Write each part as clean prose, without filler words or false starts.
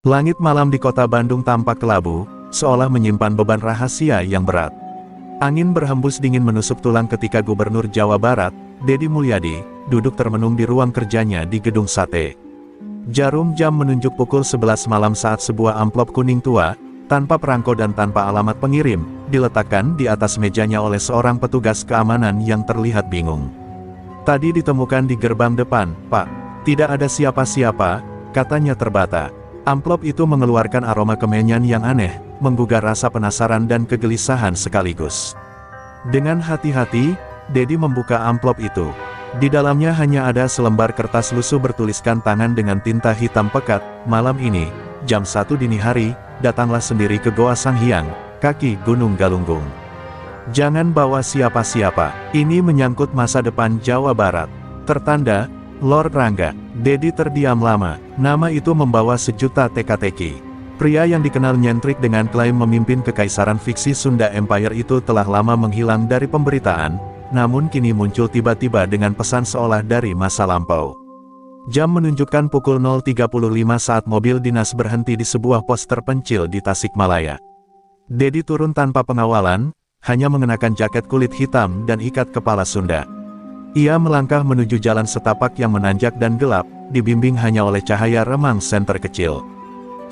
Langit malam di kota Bandung tampak kelabu, seolah menyimpan beban rahasia yang berat. Angin berhembus dingin menusuk tulang ketika Gubernur Jawa Barat, Deddy Mulyadi, duduk termenung di ruang kerjanya di Gedung Sate. Jarum jam menunjuk pukul 11 malam saat sebuah amplop kuning tua, tanpa perangko dan tanpa alamat pengirim, diletakkan di atas mejanya oleh seorang petugas keamanan yang terlihat bingung. "Tadi ditemukan di gerbang depan, Pak. Tidak ada siapa-siapa," katanya terbata. Amplop itu mengeluarkan aroma kemenyan yang aneh, menggugah rasa penasaran dan kegelisahan sekaligus. Dengan hati-hati, Deddy membuka amplop itu. Di dalamnya hanya ada selembar kertas lusuh bertuliskan tangan dengan tinta hitam pekat. "Malam ini, jam 1 dini hari, datanglah sendiri ke Goa Sanghyang, kaki Gunung Galunggung. Jangan bawa siapa-siapa. Ini menyangkut masa depan Jawa Barat. Tertanda, Lord Rangga." Deddy terdiam lama. Nama itu membawa sejuta teka-teki. Pria yang dikenal nyentrik dengan klaim memimpin kekaisaran fiksi Sunda Empire itu telah lama menghilang dari pemberitaan, namun kini muncul tiba-tiba dengan pesan seolah dari masa lampau. Jam menunjukkan pukul 0.35 saat mobil dinas berhenti di sebuah pos terpencil di Tasikmalaya. Deddy turun tanpa pengawalan, hanya mengenakan jaket kulit hitam dan ikat kepala Sunda. Ia melangkah menuju jalan setapak yang menanjak dan gelap, dibimbing hanya oleh cahaya remang senter kecil.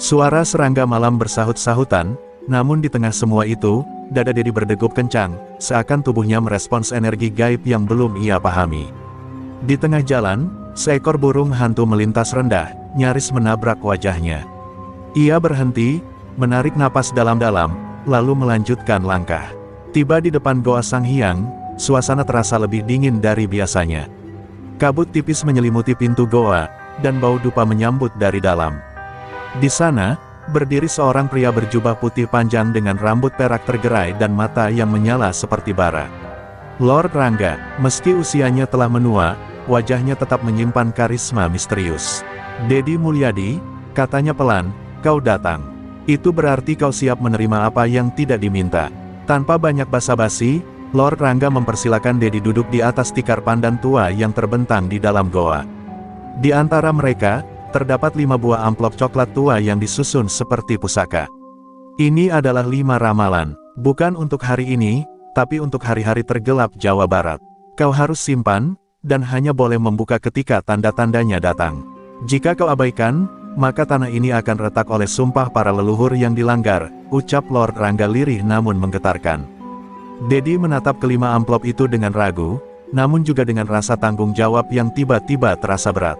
Suara serangga malam bersahut-sahutan, namun di tengah semua itu, dada Deddy berdegup kencang, seakan tubuhnya merespons energi gaib yang belum ia pahami. Di tengah jalan, seekor burung hantu melintas rendah, nyaris menabrak wajahnya. Ia berhenti, menarik napas dalam-dalam, lalu melanjutkan langkah. Tiba di depan Goa Sanghyang, suasana terasa lebih dingin dari biasanya. Kabut tipis menyelimuti pintu goa, dan bau dupa menyambut dari dalam. Di sana, berdiri seorang pria berjubah putih panjang dengan rambut perak tergerai dan mata yang menyala seperti bara. Lord Rangga, meski usianya telah menua, wajahnya tetap menyimpan karisma misterius. "Deddy Mulyadi," katanya pelan, "kau datang. Itu berarti kau siap menerima apa yang tidak diminta." Tanpa banyak basa-basi, Lord Rangga mempersilakan Deddy duduk di atas tikar pandan tua yang terbentang di dalam goa. Di antara mereka, terdapat 5 buah amplop coklat tua yang disusun seperti pusaka. Ini adalah 5 ramalan, bukan untuk hari ini, tapi untuk hari-hari tergelap Jawa Barat. Kau harus simpan, dan hanya boleh membuka ketika tanda-tandanya datang. Jika kau abaikan, maka tanah ini akan retak oleh sumpah para leluhur yang dilanggar, ucap Lord Rangga lirih namun menggetarkan. Deddy menatap kelima amplop itu dengan ragu, namun juga dengan rasa tanggung jawab yang tiba-tiba terasa berat.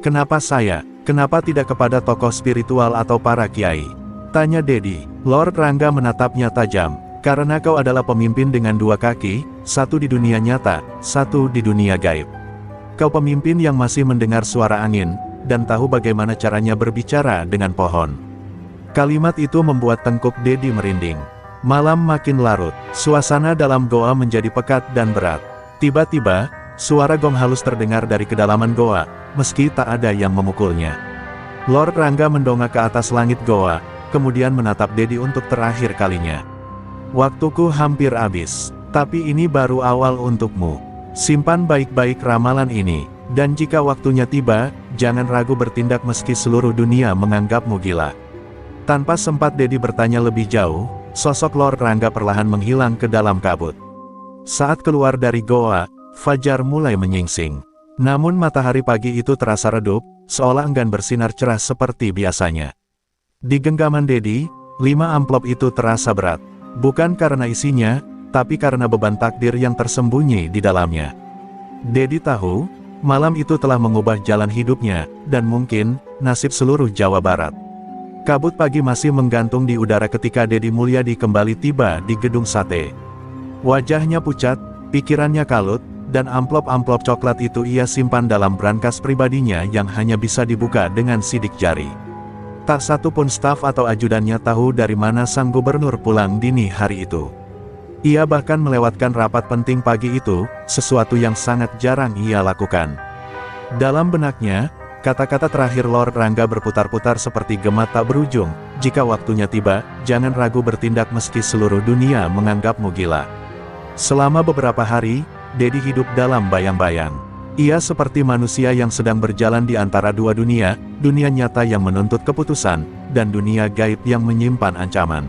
"Kenapa saya? Kenapa tidak kepada tokoh spiritual atau para kiai?" tanya Deddy. Lord Rangga menatapnya tajam. "Karena kau adalah pemimpin dengan 2 kaki, satu di dunia nyata, satu di dunia gaib. Kau pemimpin yang masih mendengar suara angin, dan tahu bagaimana caranya berbicara dengan pohon." Kalimat itu membuat tengkuk Deddy merinding. Malam makin larut, suasana dalam goa menjadi pekat dan berat. Tiba-tiba, suara gong halus terdengar dari kedalaman goa, meski tak ada yang memukulnya. Lord Rangga mendongak ke atas langit goa, kemudian menatap Deddy untuk terakhir kalinya. "Waktuku hampir habis, tapi ini baru awal untukmu. Simpan baik-baik ramalan ini, dan jika waktunya tiba, jangan ragu bertindak meski seluruh dunia menganggapmu gila." Tanpa sempat Deddy bertanya lebih jauh, sosok Lord Rangga perlahan menghilang ke dalam kabut. Saat keluar dari goa, fajar mulai menyingsing. Namun matahari pagi itu terasa redup, seolah enggan bersinar cerah seperti biasanya. Di genggaman Deddy, 5 amplop itu terasa berat. Bukan karena isinya, tapi karena beban takdir yang tersembunyi di dalamnya. Deddy tahu, malam itu telah mengubah jalan hidupnya, dan mungkin, nasib seluruh Jawa Barat. Kabut pagi masih menggantung di udara ketika Deddy Mulyadi kembali tiba di Gedung Sate. Wajahnya pucat, pikirannya kalut, dan amplop-amplop coklat itu ia simpan dalam brankas pribadinya yang hanya bisa dibuka dengan sidik jari. Tak satu pun staf atau ajudannya tahu dari mana sang gubernur pulang dini hari itu. Ia bahkan melewatkan rapat penting pagi itu, sesuatu yang sangat jarang ia lakukan. Dalam benaknya, kata-kata terakhir Lord Rangga berputar-putar seperti gema tak berujung, "Jika waktunya tiba, jangan ragu bertindak meski seluruh dunia menganggapmu gila." Selama beberapa hari, Deddy hidup dalam bayang-bayang. Ia seperti manusia yang sedang berjalan di antara dua dunia, dunia nyata yang menuntut keputusan, dan dunia gaib yang menyimpan ancaman.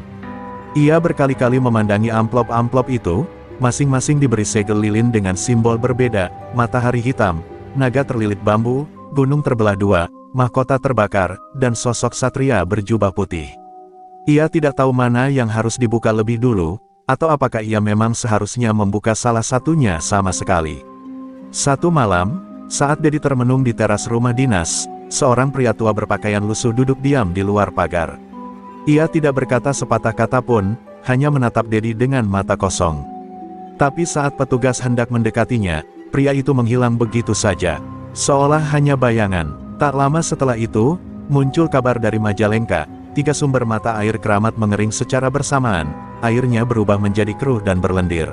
Ia berkali-kali memandangi amplop-amplop itu, masing-masing diberi segel lilin dengan simbol berbeda, matahari hitam, naga terlilit bambu, gunung terbelah dua, mahkota terbakar, dan sosok satria berjubah putih. Ia tidak tahu mana yang harus dibuka lebih dulu, atau apakah ia memang seharusnya membuka salah satunya sama sekali. Satu malam, saat Dedi termenung di teras rumah dinas, seorang pria tua berpakaian lusuh duduk diam di luar pagar. Ia tidak berkata sepatah kata pun, hanya menatap Dedi dengan mata kosong. Tapi saat petugas hendak mendekatinya, pria itu menghilang begitu saja, seolah hanya bayangan. Tak lama setelah itu, muncul kabar dari Majalengka, 3 sumber mata air keramat mengering secara bersamaan, airnya berubah menjadi keruh dan berlendir.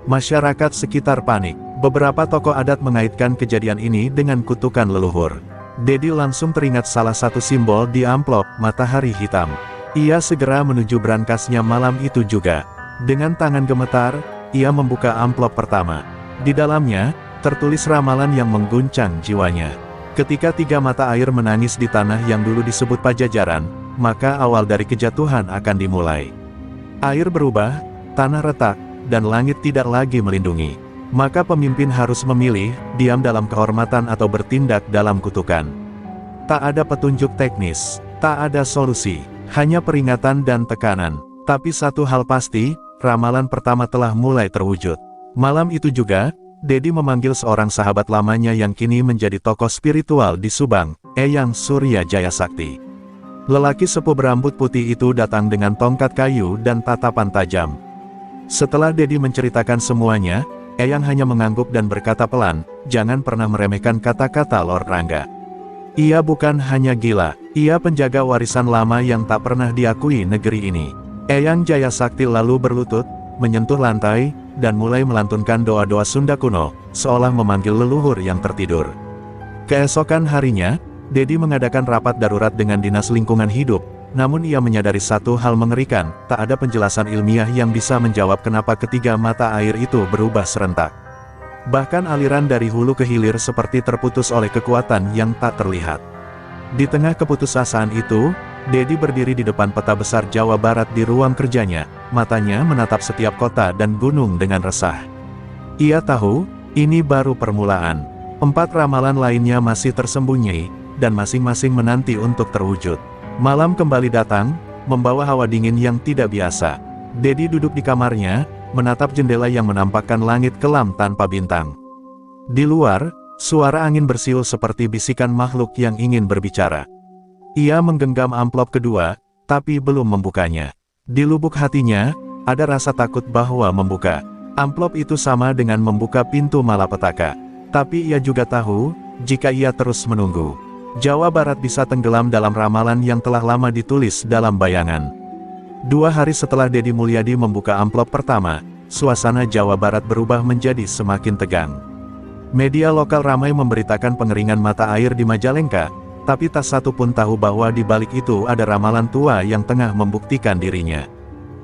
Masyarakat sekitar panik. Beberapa tokoh adat mengaitkan kejadian ini dengan kutukan leluhur. Dedi langsung teringat salah satu simbol di amplop, matahari hitam. Ia segera menuju berangkasnya malam itu juga. Dengan tangan gemetar, ia membuka amplop pertama. Di dalamnya, tertulis ramalan yang mengguncang jiwanya. Ketika 3 mata air menangis di tanah yang dulu disebut Pajajaran, maka awal dari kejatuhan akan dimulai. Air berubah, tanah retak, dan langit tidak lagi melindungi. Maka pemimpin harus memilih, diam dalam kehormatan atau bertindak dalam kutukan. Tak ada petunjuk teknis, tak ada solusi, hanya peringatan dan tekanan. Tapi satu hal pasti, ramalan pertama telah mulai terwujud. Malam itu juga, Dedi memanggil seorang sahabat lamanya yang kini menjadi tokoh spiritual di Subang, Eyang Surya Jaya Sakti. Lelaki sepuh berambut putih itu datang dengan tongkat kayu dan tatapan tajam. Setelah Dedi menceritakan semuanya, Eyang hanya mengangguk dan berkata pelan, "Jangan pernah meremehkan kata-kata Lord Rangga. Ia bukan hanya gila, ia penjaga warisan lama yang tak pernah diakui negeri ini." Eyang Jaya Sakti lalu berlutut, menyentuh lantai, dan mulai melantunkan doa-doa Sunda kuno, seolah memanggil leluhur yang tertidur. Keesokan harinya, Dedi mengadakan rapat darurat dengan Dinas Lingkungan Hidup. Namun ia menyadari satu hal mengerikan, tak ada penjelasan ilmiah yang bisa menjawab kenapa ketiga mata air itu berubah serentak. Bahkan aliran dari hulu ke hilir seperti terputus oleh kekuatan yang tak terlihat. Di tengah keputusasaan itu, Dedi berdiri di depan peta besar Jawa Barat di ruang kerjanya, matanya menatap setiap kota dan gunung dengan resah. Ia tahu, ini baru permulaan. 4 ramalan lainnya masih tersembunyi, dan masing-masing menanti untuk terwujud. Malam kembali datang, membawa hawa dingin yang tidak biasa. Dedi duduk di kamarnya, menatap jendela yang menampakkan langit kelam tanpa bintang. Di luar, suara angin bersiul seperti bisikan makhluk yang ingin berbicara. Ia menggenggam amplop kedua, tapi belum membukanya. Di lubuk hatinya, ada rasa takut bahwa membuka amplop itu sama dengan membuka pintu malapetaka. Tapi ia juga tahu, jika ia terus menunggu, Jawa Barat bisa tenggelam dalam ramalan yang telah lama ditulis dalam bayangan. 2 hari setelah Dedi Mulyadi membuka amplop pertama, suasana Jawa Barat berubah menjadi semakin tegang. Media lokal ramai memberitakan pengeringan mata air di Majalengka, tapi tak satu pun tahu bahwa di balik itu ada ramalan tua yang tengah membuktikan dirinya.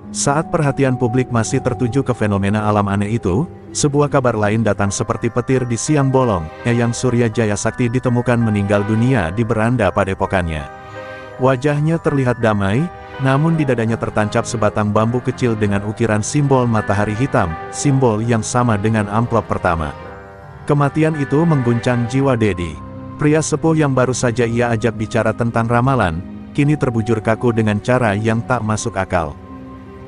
Saat perhatian publik masih tertuju ke fenomena alam aneh itu, sebuah kabar lain datang seperti petir di siang bolong. Eyang Surya Jaya Sakti ditemukan meninggal dunia di beranda padepokannya. Wajahnya terlihat damai, namun di dadanya tertancap sebatang bambu kecil dengan ukiran simbol matahari hitam, simbol yang sama dengan amplop pertama. Kematian itu mengguncang jiwa Dedi. Pria sepuh yang baru saja ia ajak bicara tentang ramalan, kini terbujur kaku dengan cara yang tak masuk akal.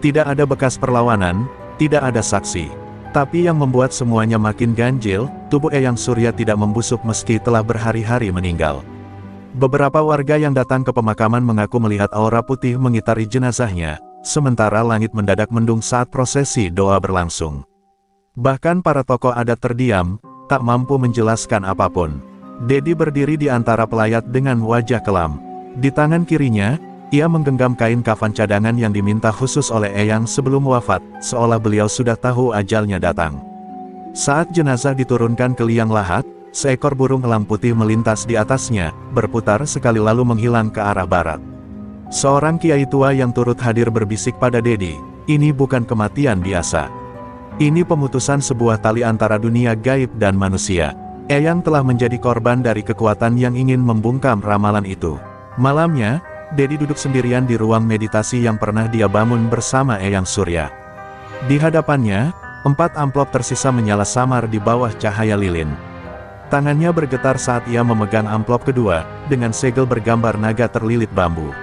Tidak ada bekas perlawanan, tidak ada saksi. Tapi yang membuat semuanya makin ganjil, tubuh Eyang Surya tidak membusuk meski telah berhari-hari meninggal. Beberapa warga yang datang ke pemakaman mengaku melihat aura putih mengitari jenazahnya, sementara langit mendadak mendung saat prosesi doa berlangsung. Bahkan para tokoh adat terdiam, tak mampu menjelaskan apapun. Dedi berdiri di antara pelayat dengan wajah kelam. Di tangan kirinya, ia menggenggam kain kafan cadangan yang diminta khusus oleh Eyang sebelum wafat, seolah beliau sudah tahu ajalnya datang. Saat jenazah diturunkan ke liang lahat, seekor burung elang putih melintas di atasnya, berputar sekali lalu menghilang ke arah barat. Seorang kiai tua yang turut hadir berbisik pada Dedi, "Ini bukan kematian biasa. Ini pemutusan sebuah tali antara dunia gaib dan manusia." Eyang telah menjadi korban dari kekuatan yang ingin membungkam ramalan itu. Malamnya, Dedi duduk sendirian di ruang meditasi yang pernah dia bangun bersama Eyang Surya. Di hadapannya, 4 amplop tersisa menyala samar di bawah cahaya lilin. Tangannya bergetar saat ia memegang amplop kedua, dengan segel bergambar naga terlilit bambu.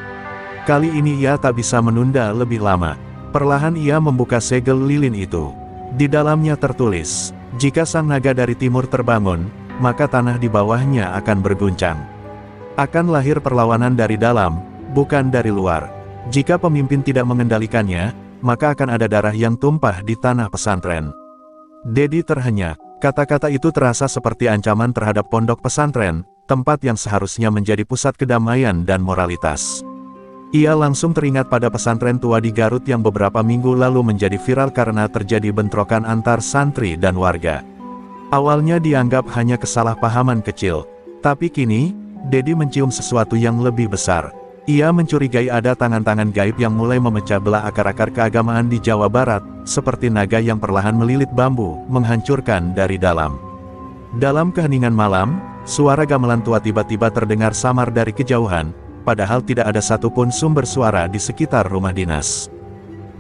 Kali ini ia tak bisa menunda lebih lama. Perlahan ia membuka segel lilin itu. Di dalamnya tertulis, jika sang naga dari timur terbangun, maka tanah di bawahnya akan berguncang. Akan lahir perlawanan dari dalam, bukan dari luar. Jika pemimpin tidak mengendalikannya, maka akan ada darah yang tumpah di tanah pesantren. Dedi terhenyak. Kata-kata itu terasa seperti ancaman terhadap pondok pesantren, tempat yang seharusnya menjadi pusat kedamaian dan moralitas. Ia langsung teringat pada pesantren tua di Garut yang beberapa minggu lalu menjadi viral karena terjadi bentrokan antar santri dan warga. Awalnya dianggap hanya kesalahpahaman kecil, tapi kini, Dedi mencium sesuatu yang lebih besar. Ia mencurigai ada tangan-tangan gaib yang mulai memecah belah akar-akar keagamaan di Jawa Barat, seperti naga yang perlahan melilit bambu, menghancurkan dari dalam. Dalam keheningan malam, suara gamelan tua tiba-tiba terdengar samar dari kejauhan, padahal tidak ada satupun sumber suara di sekitar rumah dinas.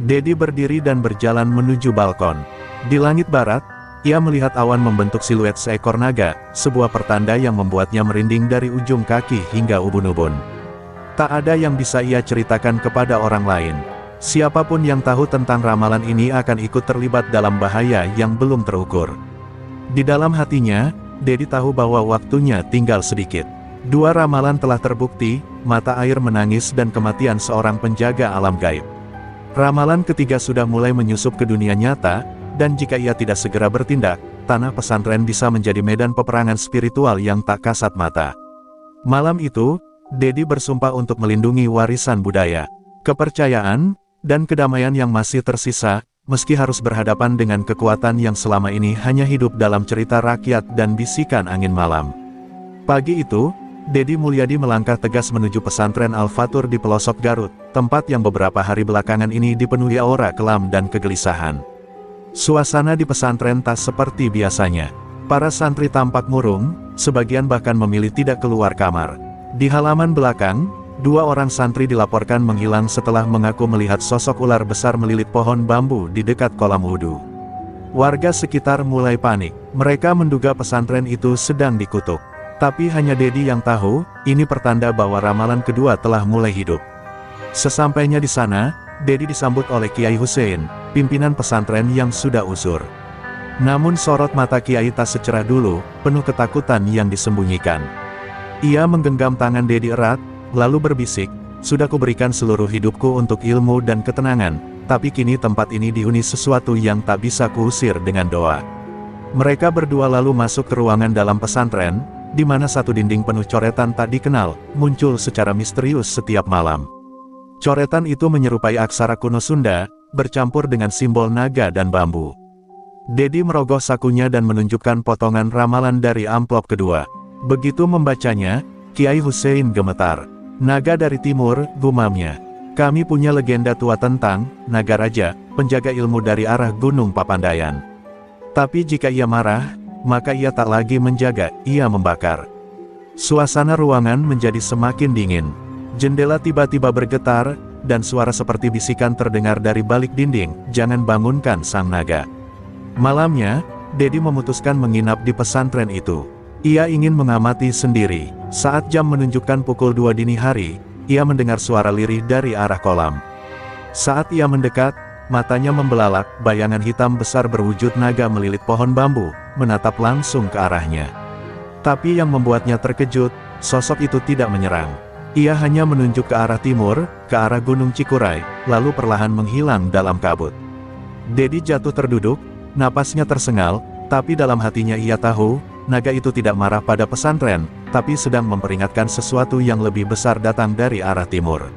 Dedi berdiri dan berjalan menuju balkon. Di langit barat, ia melihat awan membentuk siluet seekor naga, sebuah pertanda yang membuatnya merinding dari ujung kaki hingga ubun-ubun. Tak ada yang bisa ia ceritakan kepada orang lain. Siapapun yang tahu tentang ramalan ini akan ikut terlibat dalam bahaya yang belum terukur. Di dalam hatinya, Dedi tahu bahwa waktunya tinggal sedikit. 2 ramalan telah terbukti, mata air menangis dan kematian seorang penjaga alam gaib. Ramalan ketiga sudah mulai menyusup ke dunia nyata, dan jika ia tidak segera bertindak, tanah pesantren bisa menjadi medan peperangan spiritual yang tak kasat mata. Malam itu, Dedi bersumpah untuk melindungi warisan budaya, kepercayaan, dan kedamaian yang masih tersisa, meski harus berhadapan dengan kekuatan yang selama ini hanya hidup dalam cerita rakyat dan bisikan angin malam. Pagi itu, Dedi Mulyadi melangkah tegas menuju pesantren Al-Fatur di pelosok Garut, tempat yang beberapa hari belakangan ini dipenuhi aura kelam dan kegelisahan. Suasana di pesantren tak seperti biasanya. Para santri tampak murung, sebagian bahkan memilih tidak keluar kamar. Di halaman belakang, 2 orang santri dilaporkan menghilang setelah mengaku melihat sosok ular besar melilit pohon bambu di dekat kolam wudhu. Warga sekitar mulai panik. Mereka menduga pesantren itu sedang dikutuk. Tapi hanya Dedi yang tahu, ini pertanda bahwa ramalan kedua telah mulai hidup. Sesampainya di sana, Dedi disambut oleh Kiai Hussein, pimpinan pesantren yang sudah usur. Namun sorot mata Kiai tak secerah dulu, penuh ketakutan yang disembunyikan. Ia menggenggam tangan Dedi erat, lalu berbisik, "Sudah kuberikan seluruh hidupku untuk ilmu dan ketenangan, tapi kini tempat ini dihuni sesuatu yang tak bisa kuusir dengan doa." Mereka berdua lalu masuk ke ruangan dalam pesantren, di mana satu dinding penuh coretan tak dikenal, muncul secara misterius setiap malam. Coretan itu menyerupai aksara kuno Sunda, bercampur dengan simbol naga dan bambu. Dedi merogoh sakunya dan menunjukkan potongan ramalan dari amplop kedua. Begitu membacanya, Kiai Hussein gemetar. "Naga dari timur," gumamnya. "Kami punya legenda tua tentang naga raja, penjaga ilmu dari arah Gunung Papandayan. Tapi jika ia marah, maka ia tak lagi menjaga, ia membakar." Suasana ruangan menjadi semakin dingin. Jendela tiba-tiba bergetar, dan suara seperti bisikan terdengar dari balik dinding, "Jangan bangunkan sang naga." Malamnya, Dedi memutuskan menginap di pesantren itu. Ia ingin mengamati sendiri. Saat jam menunjukkan pukul 2 dini hari, ia mendengar suara lirih dari arah kolam. Saat ia mendekat, matanya membelalak, bayangan hitam besar berwujud naga melilit pohon bambu, menatap langsung ke arahnya. Tapi yang membuatnya terkejut, sosok itu tidak menyerang. Ia hanya menunjuk ke arah timur, ke arah Gunung Cikuray, lalu perlahan menghilang dalam kabut. Dedi jatuh terduduk, napasnya tersengal, tapi dalam hatinya ia tahu, naga itu tidak marah pada pesantren, tapi sedang memperingatkan sesuatu yang lebih besar datang dari arah timur.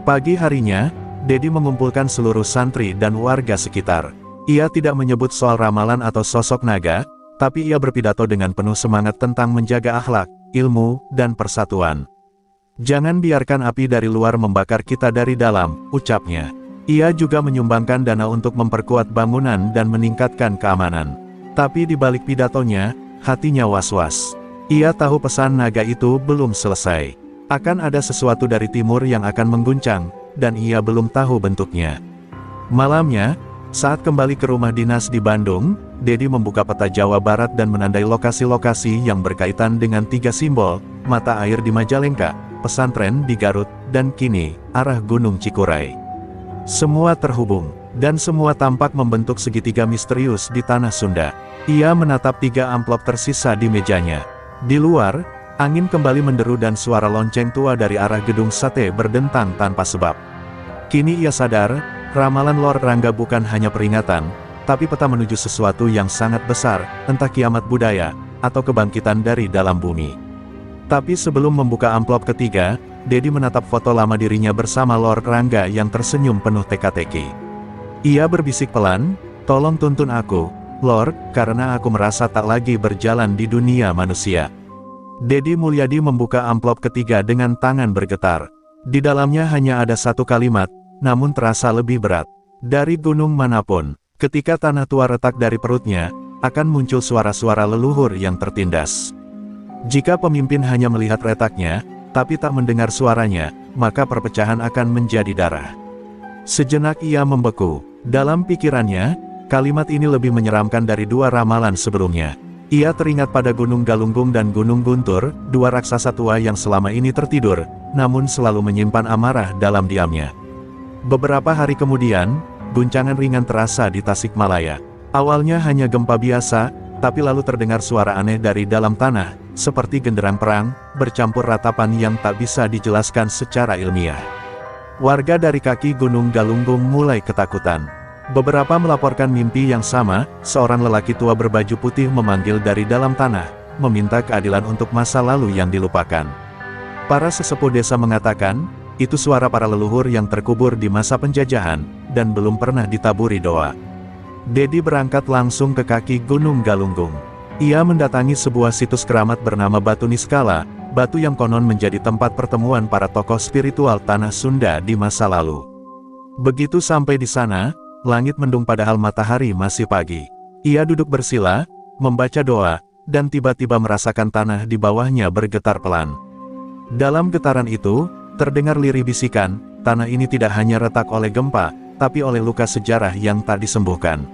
Pagi harinya, Dedi mengumpulkan seluruh santri dan warga sekitar. Ia tidak menyebut soal ramalan atau sosok naga, tapi ia berpidato dengan penuh semangat tentang menjaga akhlak, ilmu, dan persatuan. "Jangan biarkan api dari luar membakar kita dari dalam," ucapnya. Ia juga menyumbangkan dana untuk memperkuat bangunan dan meningkatkan keamanan. Tapi di balik pidatonya, hatinya was-was. Ia tahu pesan naga itu belum selesai. Akan ada sesuatu dari timur yang akan mengguncang, dan ia belum tahu bentuknya. Malamnya, saat kembali ke rumah dinas di Bandung, Dedi membuka peta Jawa Barat dan menandai lokasi-lokasi yang berkaitan dengan 3 simbol, mata air di Majalengka, pesantren di Garut, dan kini, arah Gunung Cikuray. Semua terhubung, dan semua tampak membentuk segitiga misterius di tanah Sunda. Ia menatap 3 amplop tersisa di mejanya. Di luar, angin kembali menderu dan suara lonceng tua dari arah gedung sate berdentang tanpa sebab. Kini ia sadar, ramalan Lord Rangga bukan hanya peringatan, tapi peta menuju sesuatu yang sangat besar, entah kiamat budaya, atau kebangkitan dari dalam bumi. Tapi sebelum membuka amplop ketiga, Dedi menatap foto lama dirinya bersama Lord Rangga yang tersenyum penuh teka-teki. Ia berbisik pelan, "Tolong tuntun aku, Lord, karena aku merasa tak lagi berjalan di dunia manusia." Dedi Mulyadi membuka amplop ketiga dengan tangan bergetar. Di dalamnya hanya ada 1 kalimat, namun terasa lebih berat. Dari gunung manapun, ketika tanah tua retak dari perutnya, akan muncul suara-suara leluhur yang tertindas. Jika pemimpin hanya melihat retaknya, tapi tak mendengar suaranya, maka perpecahan akan menjadi darah. Sejenak ia membeku. Dalam pikirannya, kalimat ini lebih menyeramkan dari 2 ramalan sebelumnya. Ia teringat pada Gunung Galunggung dan Gunung Guntur, 2 raksasa tua yang selama ini tertidur, namun selalu menyimpan amarah dalam diamnya. Beberapa hari kemudian, guncangan ringan terasa di Tasikmalaya. Awalnya hanya gempa biasa, tapi lalu terdengar suara aneh dari dalam tanah, seperti genderang perang, bercampur ratapan yang tak bisa dijelaskan secara ilmiah. Warga dari kaki Gunung Galunggung mulai ketakutan. Beberapa melaporkan mimpi yang sama, seorang lelaki tua berbaju putih memanggil dari dalam tanah, meminta keadilan untuk masa lalu yang dilupakan. Para sesepuh desa mengatakan, itu suara para leluhur yang terkubur di masa penjajahan, dan belum pernah ditaburi doa. Dedi berangkat langsung ke kaki Gunung Galunggung. Ia mendatangi sebuah situs keramat bernama Batu Niskala, batu yang konon menjadi tempat pertemuan para tokoh spiritual tanah Sunda di masa lalu. Begitu sampai di sana, langit mendung padahal matahari masih pagi. Ia duduk bersila, membaca doa, dan tiba-tiba merasakan tanah di bawahnya bergetar pelan. Dalam getaran itu, terdengar lirih bisikan, tanah ini tidak hanya retak oleh gempa, tapi oleh luka sejarah yang tak disembuhkan.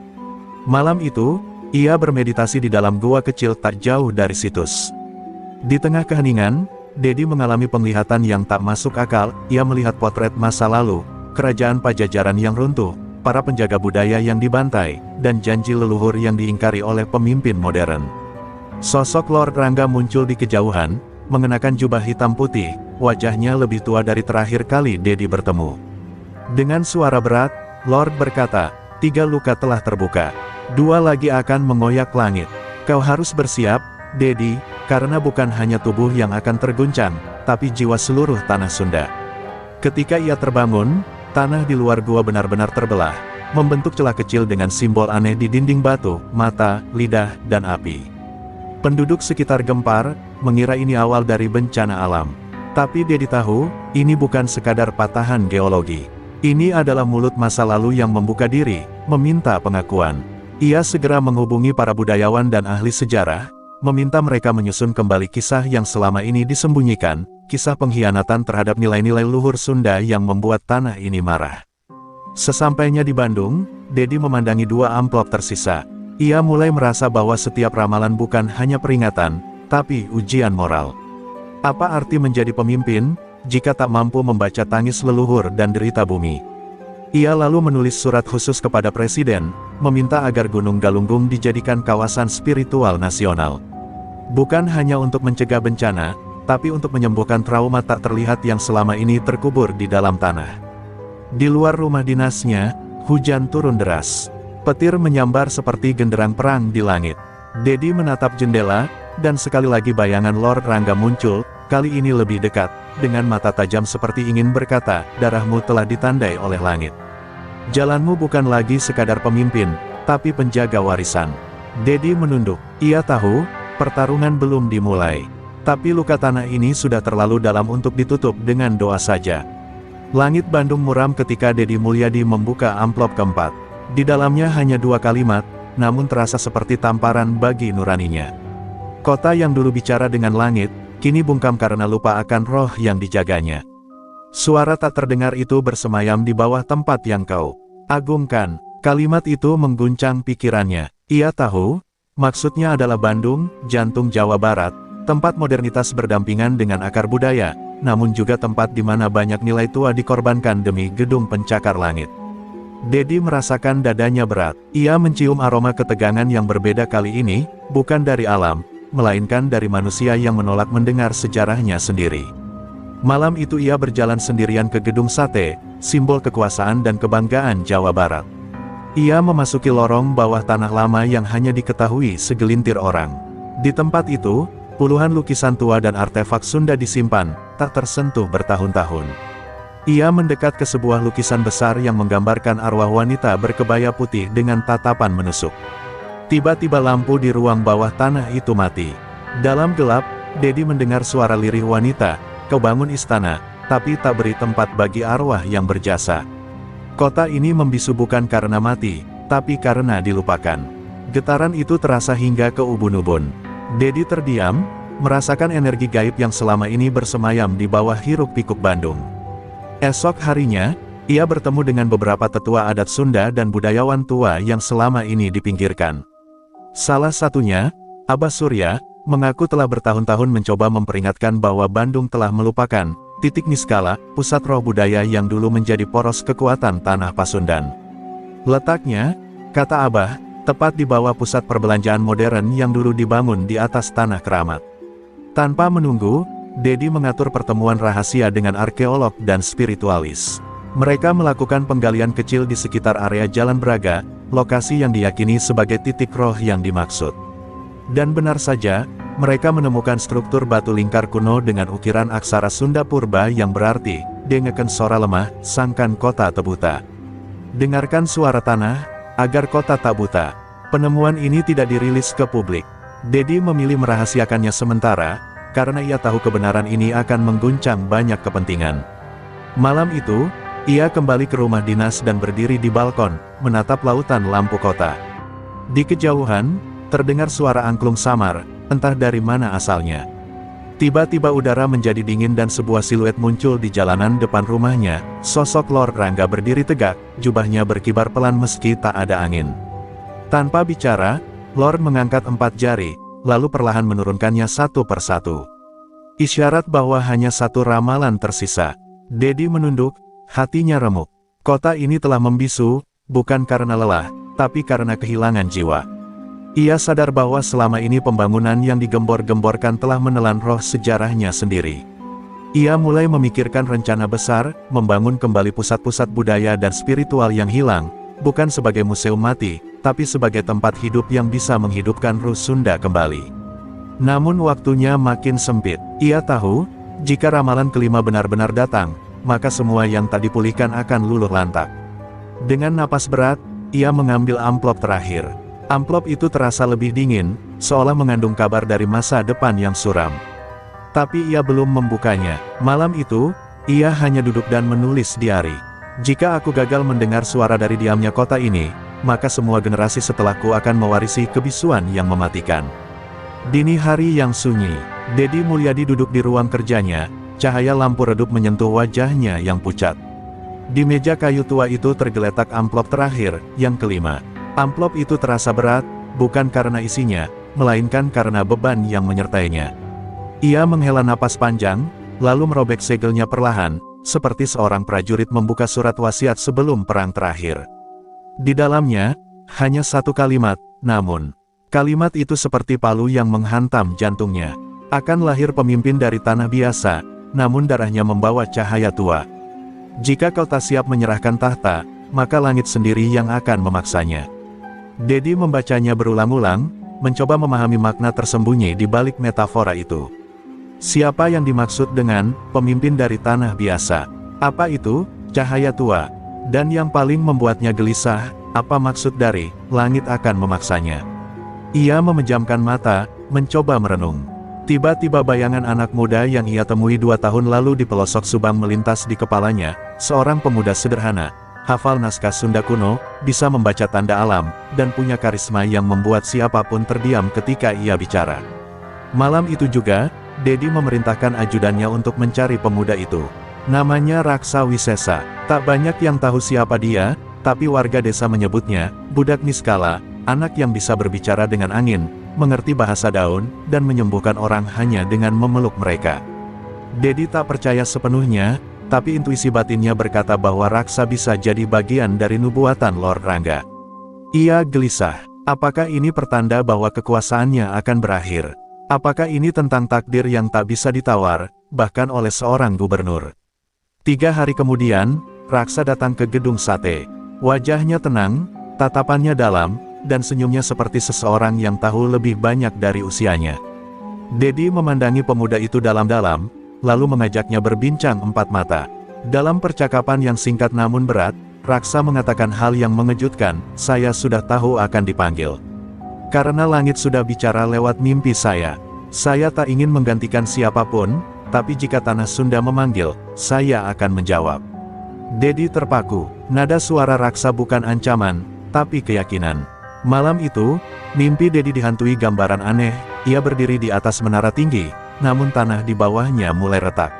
Malam itu, ia bermeditasi di dalam gua kecil tak jauh dari situs. Di tengah keheningan, Dedi mengalami penglihatan yang tak masuk akal. Ia melihat potret masa lalu, kerajaan Pajajaran yang runtuh, para penjaga budaya yang dibantai, dan janji leluhur yang diingkari oleh pemimpin modern. Sosok Lord Rangga muncul di kejauhan, mengenakan jubah hitam putih, wajahnya lebih tua dari terakhir kali Dedi bertemu. Dengan suara berat, Lord berkata, 3 luka telah terbuka. 2 lagi akan mengoyak langit. Kau harus bersiap, Dedi, karena bukan hanya tubuh yang akan terguncang, tapi jiwa seluruh tanah Sunda. Ketika ia terbangun, tanah di luar gua benar-benar terbelah, membentuk celah kecil dengan simbol aneh di dinding batu, mata, lidah, dan api. Penduduk sekitar gempar, mengira ini awal dari bencana alam. Tapi Dedi tahu, ini bukan sekadar patahan geologi. Ini adalah mulut masa lalu yang membuka diri, meminta pengakuan. Ia segera menghubungi para budayawan dan ahli sejarah, meminta mereka menyusun kembali kisah yang selama ini disembunyikan, kisah pengkhianatan terhadap nilai-nilai luhur Sunda yang membuat tanah ini marah. Sesampainya di Bandung, Dedi memandangi 2 amplop tersisa. Ia mulai merasa bahwa setiap ramalan bukan hanya peringatan, tapi ujian moral. Apa arti menjadi pemimpin, jika tak mampu membaca tangis leluhur dan derita bumi? Ia lalu menulis surat khusus kepada Presiden, meminta agar Gunung Galunggung dijadikan kawasan spiritual nasional. Bukan hanya untuk mencegah bencana, tapi untuk menyembuhkan trauma tak terlihat yang selama ini terkubur di dalam tanah. Di luar rumah dinasnya, hujan turun deras. Petir menyambar seperti genderang perang di langit. Dedi menatap jendela, dan sekali lagi bayangan Lord Rangga muncul, kali ini lebih dekat, dengan mata tajam seperti ingin berkata, darahmu telah ditandai oleh langit. Jalanmu bukan lagi sekadar pemimpin, tapi penjaga warisan. Dedi menunduk. Ia tahu, pertarungan belum dimulai. Tapi luka tanah ini sudah terlalu dalam untuk ditutup dengan doa saja. Langit Bandung muram ketika Dedi Mulyadi membuka amplop keempat. Di dalamnya hanya 2 kalimat, namun terasa seperti tamparan bagi nuraninya. Kota yang dulu bicara dengan langit, kini bungkam karena lupa akan roh yang dijaganya. Suara tak terdengar itu bersemayam di bawah tempat yang kau agungkan. Kalimat itu mengguncang pikirannya. Ia tahu, maksudnya adalah Bandung, jantung Jawa Barat, tempat modernitas berdampingan dengan akar budaya, namun juga tempat di mana banyak nilai tua dikorbankan demi gedung pencakar langit. Dedi merasakan dadanya berat. Ia mencium aroma ketegangan yang berbeda kali ini, bukan dari alam, melainkan dari manusia yang menolak mendengar sejarahnya sendiri. Malam itu ia berjalan sendirian ke Gedung Sate, simbol kekuasaan dan kebanggaan Jawa Barat. Ia memasuki lorong bawah tanah lama yang hanya diketahui segelintir orang. Di tempat itu, puluhan lukisan tua dan artefak Sunda disimpan, tak tersentuh bertahun-tahun. Ia mendekat ke sebuah lukisan besar yang menggambarkan arwah wanita berkebaya putih dengan tatapan menusuk. Tiba-tiba lampu di ruang bawah tanah itu mati. Dalam gelap, Dedi mendengar suara lirih wanita, "Kau bangun istana, tapi tak beri tempat bagi arwah yang berjasa. Kota ini membisu bukan karena mati, tapi karena dilupakan." Getaran itu terasa hingga ke ubun-ubun. Dedi terdiam, merasakan energi gaib yang selama ini bersemayam di bawah hiruk-pikuk Bandung. Esok harinya, ia bertemu dengan beberapa tetua adat Sunda dan budayawan tua yang selama ini dipinggirkan. Salah satunya, Abah Surya, mengaku telah bertahun-tahun mencoba memperingatkan bahwa Bandung telah melupakan titik niskala, pusat roh budaya yang dulu menjadi poros kekuatan tanah Pasundan. Letaknya, kata Abah, tepat di bawah pusat perbelanjaan modern yang dulu dibangun di atas tanah keramat. Tanpa menunggu, Dedi mengatur pertemuan rahasia dengan arkeolog dan spiritualis. Mereka melakukan penggalian kecil di sekitar area Jalan Braga, lokasi yang diyakini sebagai titik roh yang dimaksud. Dan benar saja, mereka menemukan struktur batu lingkar kuno dengan ukiran aksara Sunda purba yang berarti, "Dengeken sora lemah, sangkan kota tebuta." Dengarkan suara tanah, agar kota tak buta. Penemuan ini tidak dirilis ke publik. Dedi memilih merahasiakannya sementara, karena ia tahu kebenaran ini akan mengguncang banyak kepentingan. Malam itu, ia kembali ke rumah dinas dan berdiri di balkon, menatap lautan lampu kota. Di kejauhan, terdengar suara angklung samar, entah dari mana asalnya. Tiba-tiba udara menjadi dingin dan sebuah siluet muncul di jalanan depan rumahnya. Sosok Lord Rangga berdiri tegak, jubahnya berkibar pelan meski tak ada angin. Tanpa bicara, Lord mengangkat 4 jari, lalu perlahan menurunkannya satu persatu. Isyarat bahwa hanya satu ramalan tersisa. Dedi menunduk, hatinya remuk. Kota ini telah membisu, bukan karena lelah, tapi karena kehilangan jiwa. Ia sadar bahwa selama ini pembangunan yang digembor-gemborkan telah menelan roh sejarahnya sendiri. Ia mulai memikirkan rencana besar, membangun kembali pusat-pusat budaya dan spiritual yang hilang, bukan sebagai museum mati, tapi sebagai tempat hidup yang bisa menghidupkan ruh Sunda kembali. Namun waktunya makin sempit. Ia tahu, jika ramalan kelima benar-benar datang, maka semua yang tak dipulihkan akan luluh lantak. Dengan napas berat, ia mengambil amplop terakhir. Amplop itu terasa lebih dingin, seolah mengandung kabar dari masa depan yang suram. Tapi ia belum membukanya. Malam itu, ia hanya duduk dan menulis diari. "Jika aku gagal mendengar suara dari diamnya kota ini, maka semua generasi setelahku akan mewarisi kebisuan yang mematikan." Dini hari yang sunyi, Dedi Mulyadi duduk di ruang kerjanya, cahaya lampu redup menyentuh wajahnya yang pucat. Di meja kayu tua itu tergeletak amplop terakhir, yang kelima. Amplop itu terasa berat, bukan karena isinya, melainkan karena beban yang menyertainya. Ia menghela napas panjang, lalu merobek segelnya perlahan, seperti seorang prajurit membuka surat wasiat sebelum perang terakhir. Di dalamnya, hanya satu kalimat, namun, kalimat itu seperti palu yang menghantam jantungnya. Akan lahir pemimpin dari tanah biasa, namun darahnya membawa cahaya tua. Jika kau tak siap menyerahkan tahta, maka langit sendiri yang akan memaksanya. Dedi membacanya berulang-ulang, mencoba memahami makna tersembunyi di balik metafora itu. Siapa yang dimaksud dengan pemimpin dari tanah biasa? Apa itu cahaya tua? Dan yang paling membuatnya gelisah, apa maksud dari langit akan memaksanya? Ia memejamkan mata, mencoba merenung. Tiba-tiba bayangan anak muda yang ia temui 2 tahun lalu di pelosok Subang melintas di kepalanya. Seorang pemuda sederhana, hafal naskah Sunda kuno, bisa membaca tanda alam, dan punya karisma yang membuat siapapun terdiam ketika ia bicara. Malam itu juga, Dedi memerintahkan ajudannya untuk mencari pemuda itu. Namanya Raksa Wisesa. Tak banyak yang tahu siapa dia, tapi warga desa menyebutnya budak niskala, anak yang bisa berbicara dengan angin, mengerti bahasa daun, dan menyembuhkan orang hanya dengan memeluk mereka. Dedi tak percaya sepenuhnya, tapi intuisi batinnya berkata bahwa Raksa bisa jadi bagian dari nubuatan Lord Rangga. Ia gelisah. Apakah ini pertanda bahwa kekuasaannya akan berakhir? Apakah ini tentang takdir yang tak bisa ditawar, bahkan oleh seorang gubernur? 3 hari kemudian, Raksa datang ke gedung sate. Wajahnya tenang, tatapannya dalam, dan senyumnya seperti seseorang yang tahu lebih banyak dari usianya. Dedi memandangi pemuda itu dalam-dalam, lalu mengajaknya berbincang 4 mata. Dalam percakapan yang singkat namun berat, Raksa mengatakan hal yang mengejutkan, "Saya sudah tahu akan dipanggil. Karena langit sudah bicara lewat mimpi saya. Saya tak ingin menggantikan siapapun, tapi jika tanah Sunda memanggil, saya akan menjawab." Dedi terpaku. Nada suara Raksa bukan ancaman, tapi keyakinan. Malam itu, mimpi Dedi dihantui gambaran aneh. Ia berdiri di atas menara tinggi, namun tanah di bawahnya mulai retak.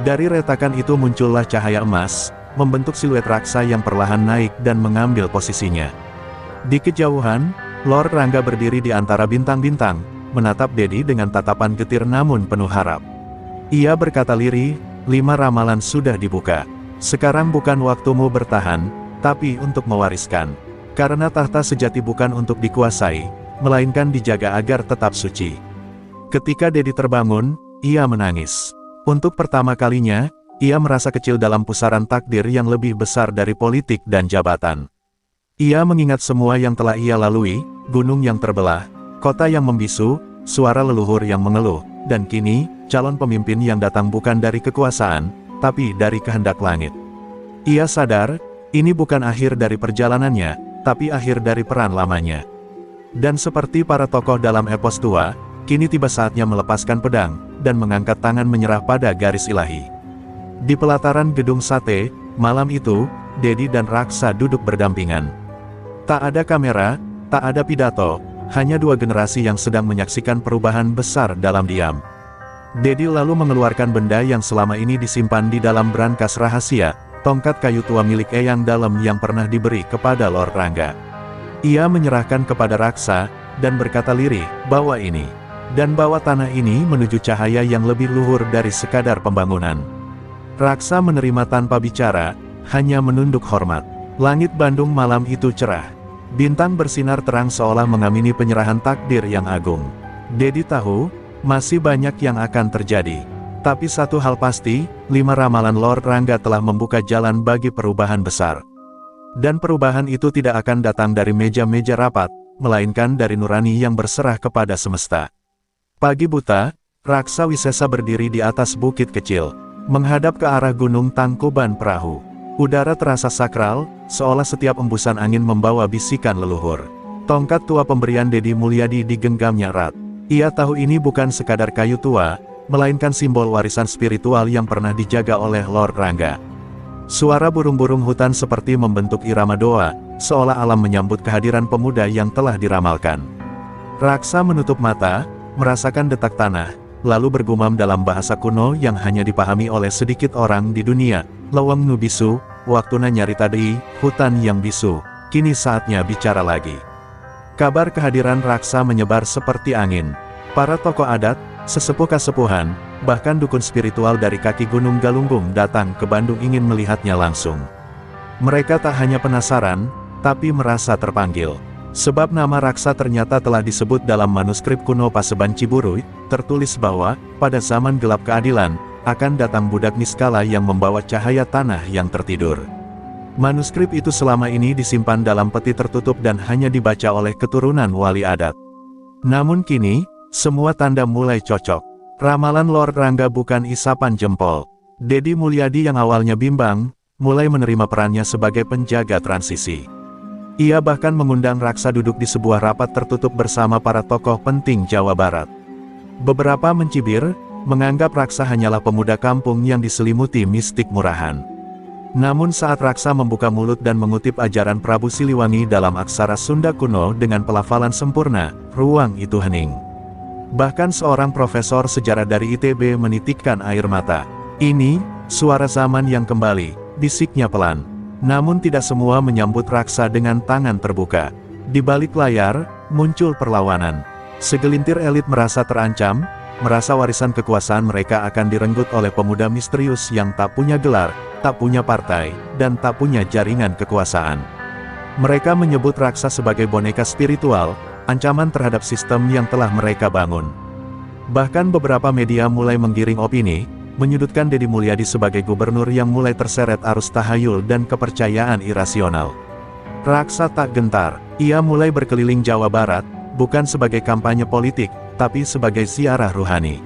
Dari retakan itu muncullah cahaya emas, membentuk siluet Raksa yang perlahan naik dan mengambil posisinya. Di kejauhan, Lord Rangga berdiri di antara bintang-bintang, menatap Dedi dengan tatapan getir namun penuh harap. Ia berkata lirih, 5 ramalan sudah dibuka. Sekarang bukan waktumu bertahan, tapi untuk mewariskan. Karena tahta sejati bukan untuk dikuasai, melainkan dijaga agar tetap suci. Ketika Dedi terbangun, ia menangis. Untuk pertama kalinya, ia merasa kecil dalam pusaran takdir yang lebih besar dari politik dan jabatan. Ia mengingat semua yang telah ia lalui, gunung yang terbelah, kota yang membisu, suara leluhur yang mengeluh, dan kini, calon pemimpin yang datang bukan dari kekuasaan, tapi dari kehendak langit. Ia sadar, ini bukan akhir dari perjalanannya, tapi akhir dari peran lamanya. Dan seperti para tokoh dalam epos tua, kini tiba saatnya melepaskan pedang, dan mengangkat tangan menyerah pada garis ilahi. Di pelataran gedung sate, malam itu, Dedi dan Raksa duduk berdampingan. Tak ada kamera, tak ada pidato, hanya 2 generasi yang sedang menyaksikan perubahan besar dalam diam. Dedi lalu mengeluarkan benda yang selama ini disimpan di dalam brankas rahasia, tongkat kayu tua milik Eyang Dalem yang pernah diberi kepada Lord Rangga. Ia menyerahkan kepada Raksa, dan berkata lirih, "Bawa ini." Dan bawa tanah ini menuju cahaya yang lebih luhur dari sekadar pembangunan. Raksa menerima tanpa bicara, hanya menunduk hormat. Langit Bandung malam itu cerah. Bintang bersinar terang seolah mengamini penyerahan takdir yang agung. Dedi tahu, masih banyak yang akan terjadi. Tapi satu hal pasti, 5 ramalan Lord Rangga telah membuka jalan bagi perubahan besar. Dan perubahan itu tidak akan datang dari meja-meja rapat, melainkan dari nurani yang berserah kepada semesta. Pagi buta, Raksa Wisesa berdiri di atas bukit kecil, menghadap ke arah gunung Tangkuban Perahu. Udara terasa sakral, seolah setiap embusan angin membawa bisikan leluhur. Tongkat tua pemberian Dedi Mulyadi digenggamnya erat. Ia tahu ini bukan sekadar kayu tua, melainkan simbol warisan spiritual yang pernah dijaga oleh Lord Rangga. Suara burung-burung hutan seperti membentuk irama doa, seolah alam menyambut kehadiran pemuda yang telah diramalkan. Raksa menutup mata, merasakan detak tanah, lalu bergumam dalam bahasa kuno yang hanya dipahami oleh sedikit orang di dunia. "Lawang nu bisu, waktuna nyarita deui, hutan yang bisu, kini saatnya bicara lagi." Kabar kehadiran Raksa menyebar seperti angin. Para tokoh adat, sesepuh kasepuhan, bahkan dukun spiritual dari kaki Gunung Galunggung datang ke Bandung ingin melihatnya langsung. Mereka tak hanya penasaran, tapi merasa terpanggil. Sebab nama Raksa ternyata telah disebut dalam manuskrip kuno Paseban Ciburuy, tertulis bahwa, pada zaman gelap keadilan, akan datang budak niskala yang membawa cahaya tanah yang tertidur. Manuskrip itu selama ini disimpan dalam peti tertutup dan hanya dibaca oleh keturunan wali adat. Namun kini, semua tanda mulai cocok. Ramalan Lord Rangga bukan isapan jempol. Dedi Mulyadi yang awalnya bimbang, mulai menerima perannya sebagai penjaga transisi. Ia bahkan mengundang Raksa duduk di sebuah rapat tertutup bersama para tokoh penting Jawa Barat. Beberapa mencibir, menganggap Raksa hanyalah pemuda kampung yang diselimuti mistik murahan. Namun saat Raksa membuka mulut dan mengutip ajaran Prabu Siliwangi dalam aksara Sunda kuno dengan pelafalan sempurna, ruang itu hening. Bahkan seorang profesor sejarah dari ITB menitikkan air mata. Ini, suara zaman yang kembali, bisiknya pelan. Namun tidak semua menyambut Raksa dengan tangan terbuka. Di balik layar, muncul perlawanan. Segelintir elit merasa terancam, merasa warisan kekuasaan mereka akan direnggut oleh pemuda misterius yang tak punya gelar, tak punya partai, dan tak punya jaringan kekuasaan. Mereka menyebut Raksa sebagai boneka spiritual, ancaman terhadap sistem yang telah mereka bangun. Bahkan beberapa media mulai menggiring opini, menyudutkan Deddy Mulyadi sebagai gubernur yang mulai terseret arus tahayul dan kepercayaan irasional. Raksa tak gentar, ia mulai berkeliling Jawa Barat, bukan sebagai kampanye politik, tapi sebagai ziarah ruhani.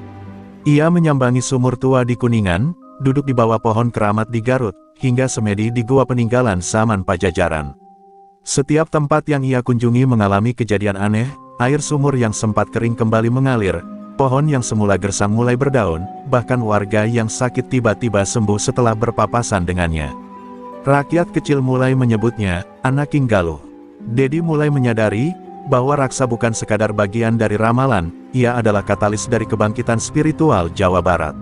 Ia menyambangi sumur tua di Kuningan, duduk di bawah pohon keramat di Garut, hingga semedi di gua peninggalan zaman Pajajaran. Setiap tempat yang ia kunjungi mengalami kejadian aneh, air sumur yang sempat kering kembali mengalir, pohon yang semula gersang mulai berdaun, bahkan warga yang sakit tiba-tiba sembuh setelah berpapasan dengannya. Rakyat kecil mulai menyebutnya, anak King Galuh. Deddy mulai menyadari, bahwa Raksa bukan sekadar bagian dari ramalan, ia adalah katalis dari kebangkitan spiritual Jawa Barat.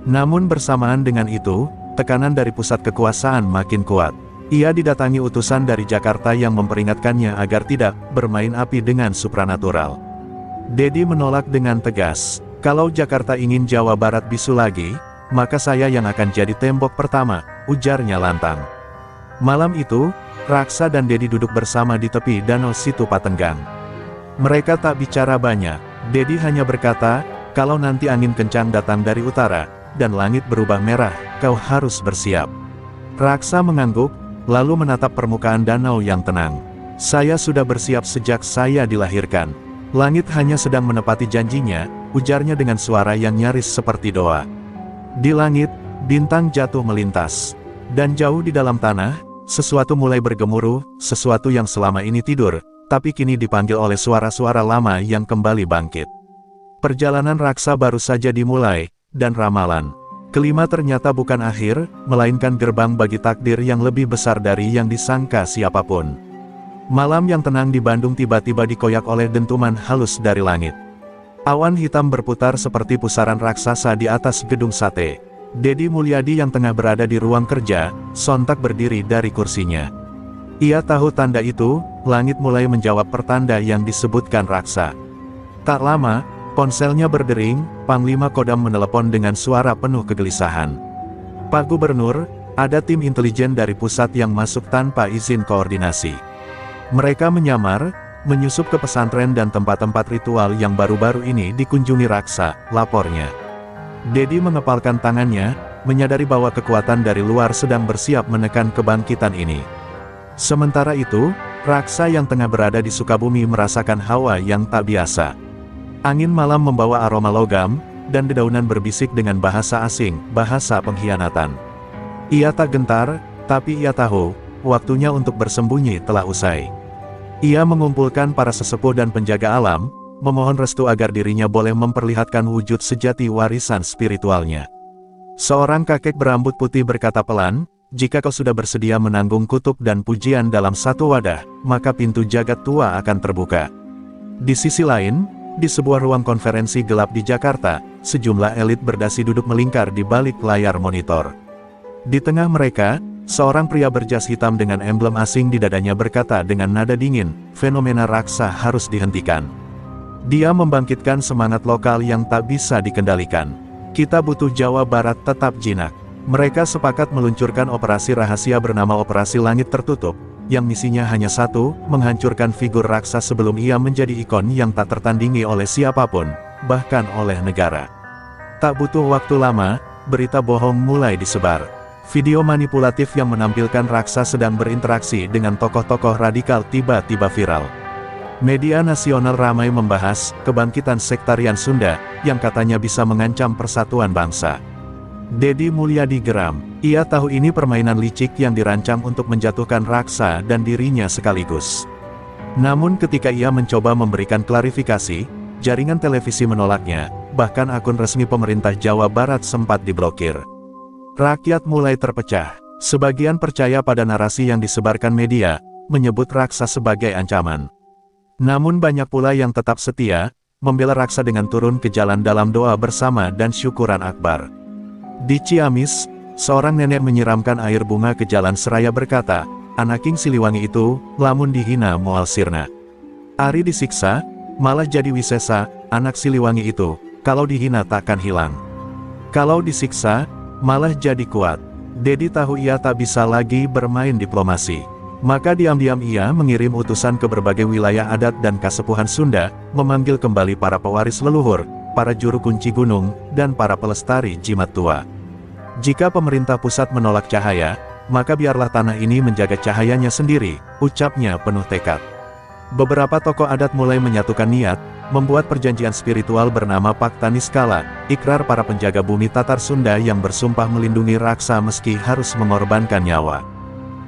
Namun bersamaan dengan itu, tekanan dari pusat kekuasaan makin kuat. Ia didatangi utusan dari Jakarta yang memperingatkannya agar tidak bermain api dengan supranatural. Deddy menolak dengan tegas, kalau Jakarta ingin Jawa Barat bisu lagi, maka saya yang akan jadi tembok pertama, ujarnya lantang. Malam itu, Raksa dan Deddy duduk bersama di tepi Danau Situ Patenggang. Mereka tak bicara banyak, Deddy hanya berkata, kalau nanti angin kencang datang dari utara, dan langit berubah merah, kau harus bersiap. Raksa mengangguk, lalu menatap permukaan danau yang tenang. Saya sudah bersiap sejak saya dilahirkan. Langit hanya sedang menepati janjinya, ujarnya dengan suara yang nyaris seperti doa. Di langit, bintang jatuh melintas. Dan jauh di dalam tanah, sesuatu mulai bergemuruh, sesuatu yang selama ini tidur, tapi kini dipanggil oleh suara-suara lama yang kembali bangkit. Perjalanan Raksa baru saja dimulai, dan ramalan kelima ternyata bukan akhir, melainkan gerbang bagi takdir yang lebih besar dari yang disangka siapapun. Malam yang tenang di Bandung tiba-tiba dikoyak oleh dentuman halus dari langit. Awan hitam berputar seperti pusaran raksasa di atas gedung sate. Deddy Mulyadi yang tengah berada di ruang kerja, sontak berdiri dari kursinya. Ia tahu tanda itu, langit mulai menjawab pertanda yang disebutkan Raksa. Tak lama, ponselnya berdering, Panglima Kodam menelepon dengan suara penuh kegelisahan. Pak Gubernur, ada tim intelijen dari pusat yang masuk tanpa izin koordinasi. Mereka menyamar, menyusup ke pesantren dan tempat-tempat ritual yang baru-baru ini dikunjungi Raksa, lapornya. Deddy mengepalkan tangannya, menyadari bahwa kekuatan dari luar sedang bersiap menekan kebangkitan ini. Sementara itu, Raksa yang tengah berada di Sukabumi merasakan hawa yang tak biasa. Angin malam membawa aroma logam, dan dedaunan berbisik dengan bahasa asing, bahasa pengkhianatan. Ia tak gentar, tapi ia tahu, waktunya untuk bersembunyi telah usai. Ia mengumpulkan para sesepuh dan penjaga alam, memohon restu agar dirinya boleh memperlihatkan wujud sejati warisan spiritualnya. Seorang kakek berambut putih berkata pelan, jika kau sudah bersedia menanggung kutuk dan pujian dalam satu wadah, maka pintu jagat tua akan terbuka. Di sisi lain, di sebuah ruang konferensi gelap di Jakarta, sejumlah elit berdasi duduk melingkar di balik layar monitor. Di tengah mereka, seorang pria berjas hitam dengan emblem asing di dadanya berkata dengan nada dingin, fenomena Raksa harus dihentikan. Dia membangkitkan semangat lokal yang tak bisa dikendalikan. Kita butuh Jawa Barat tetap jinak. Mereka sepakat meluncurkan operasi rahasia bernama Operasi Langit Tertutup, yang misinya hanya satu, menghancurkan figur Raksa sebelum ia menjadi ikon yang tak tertandingi oleh siapapun, bahkan oleh negara. Tak butuh waktu lama, berita bohong mulai disebar. Video manipulatif yang menampilkan Raksa sedang berinteraksi dengan tokoh-tokoh radikal tiba-tiba viral. Media nasional ramai membahas kebangkitan sektarian Sunda, yang katanya bisa mengancam persatuan bangsa. Deddy Mulyadi geram. Ia tahu ini permainan licik yang dirancang untuk menjatuhkan Raksa dan dirinya sekaligus. Namun ketika ia mencoba memberikan klarifikasi, jaringan televisi menolaknya, bahkan akun resmi pemerintah Jawa Barat sempat diblokir. Rakyat mulai terpecah. Sebagian percaya pada narasi yang disebarkan media, menyebut Raksa sebagai ancaman. Namun banyak pula yang tetap setia, membela Raksa dengan turun ke jalan dalam doa bersama dan syukuran akbar. Di Ciamis, seorang nenek menyiramkan air bunga ke jalan seraya berkata, "Anaking Siliwangi itu, lamun dihina moal sirna. Ari disiksa, malah jadi wisesa, anak Siliwangi itu, kalau dihina takkan hilang. Kalau disiksa, malah jadi kuat." Dedi tahu ia tak bisa lagi bermain diplomasi. Maka diam-diam ia mengirim utusan ke berbagai wilayah adat dan kasepuhan Sunda, memanggil kembali para pewaris leluhur, para juru kunci gunung, dan para pelestari jimat tua. Jika pemerintah pusat menolak cahaya, maka biarlah tanah ini menjaga cahayanya sendiri, ucapnya penuh tekad. Beberapa tokoh adat mulai menyatukan niat, membuat perjanjian spiritual bernama Pakta Niskala, ikrar para penjaga bumi Tatar Sunda yang bersumpah melindungi Raksa meski harus mengorbankan nyawa.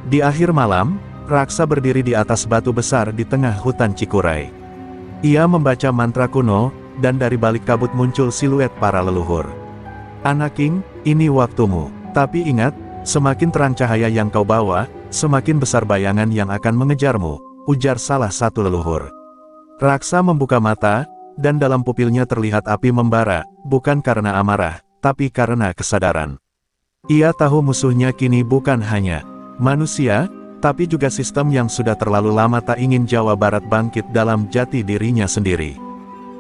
Di akhir malam, Raksa berdiri di atas batu besar di tengah hutan Cikuray. Ia membaca mantra kuno, dan dari balik kabut muncul siluet para leluhur. "Anaking, ini waktumu. Tapi ingat, semakin terang cahaya yang kau bawa, semakin besar bayangan yang akan mengejarmu," ujar salah satu leluhur. Raksa membuka mata, dan dalam pupilnya terlihat api membara, bukan karena amarah, tapi karena kesadaran. Ia tahu musuhnya kini bukan hanya manusia, tapi juga sistem yang sudah terlalu lama tak ingin Jawa Barat bangkit dalam jati dirinya sendiri.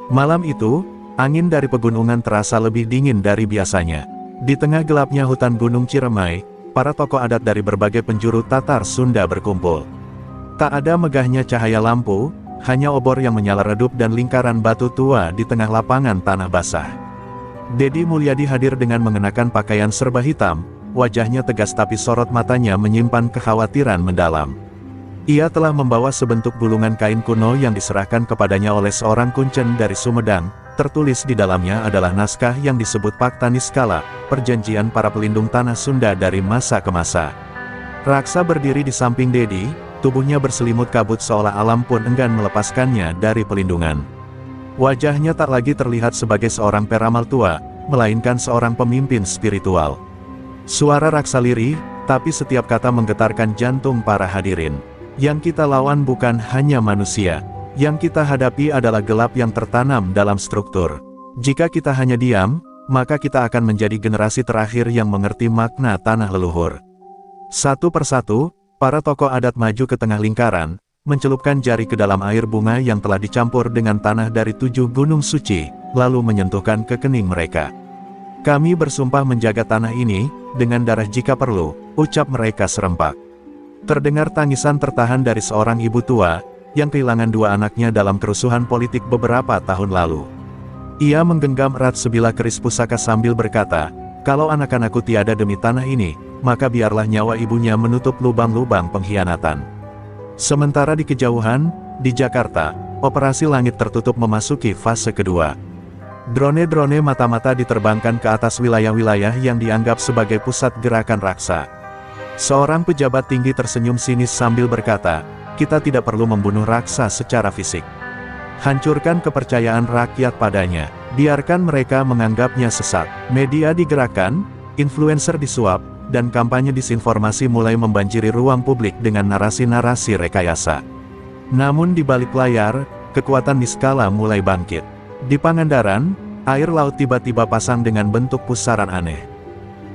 Malam itu, angin dari pegunungan terasa lebih dingin dari biasanya. Di tengah gelapnya hutan Gunung Ciremai, para tokoh adat dari berbagai penjuru Tatar Sunda berkumpul. Tak ada megahnya cahaya lampu, hanya obor yang menyala redup dan lingkaran batu tua di tengah lapangan tanah basah. Dedi Mulyadi hadir dengan mengenakan pakaian serba hitam, wajahnya tegas tapi sorot matanya menyimpan kekhawatiran mendalam. Ia telah membawa sebentuk gulungan kain kuno yang diserahkan kepadanya oleh seorang kuncen dari Sumedang. Tertulis di dalamnya adalah naskah yang disebut Pakta Niskala, perjanjian para pelindung tanah Sunda dari masa ke masa. Raksa berdiri di samping Dedi, tubuhnya berselimut kabut seolah alam pun enggan melepaskannya dari pelindungan. Wajahnya tak lagi terlihat sebagai seorang peramal tua, melainkan seorang pemimpin spiritual. Suara Raksa lirih, tapi setiap kata menggetarkan jantung para hadirin. Yang kita lawan bukan hanya manusia. Yang kita hadapi adalah gelap yang tertanam dalam struktur. Jika kita hanya diam, maka kita akan menjadi generasi terakhir yang mengerti makna tanah leluhur. Satu persatu, para tokoh adat maju ke tengah lingkaran, mencelupkan jari ke dalam air bunga yang telah dicampur dengan tanah dari 7 gunung suci, lalu menyentuhkan ke kening mereka. "Kami bersumpah menjaga tanah ini, dengan darah jika perlu," ucap mereka serempak. Terdengar tangisan tertahan dari seorang ibu tua, yang kehilangan 2 anaknya dalam kerusuhan politik beberapa tahun lalu. Ia menggenggam erat sebilah keris pusaka sambil berkata, "Kalau anak-anakku tiada demi tanah ini, maka biarlah nyawa ibunya menutup lubang-lubang pengkhianatan." Sementara di kejauhan, di Jakarta, operasi langit tertutup memasuki fase kedua. Drone-drone mata-mata diterbangkan ke atas wilayah-wilayah yang dianggap sebagai pusat gerakan Raksa. Seorang pejabat tinggi tersenyum sinis sambil berkata, "Kita tidak perlu membunuh Raksa secara fisik. Hancurkan kepercayaan rakyat padanya. Biarkan mereka menganggapnya sesat." Media digerakkan, influencer disuap, dan kampanye disinformasi mulai membanjiri ruang publik dengan narasi-narasi rekayasa. Namun di balik layar, kekuatan Niskala mulai bangkit. Di Pangandaran, air laut tiba-tiba pasang dengan bentuk pusaran aneh.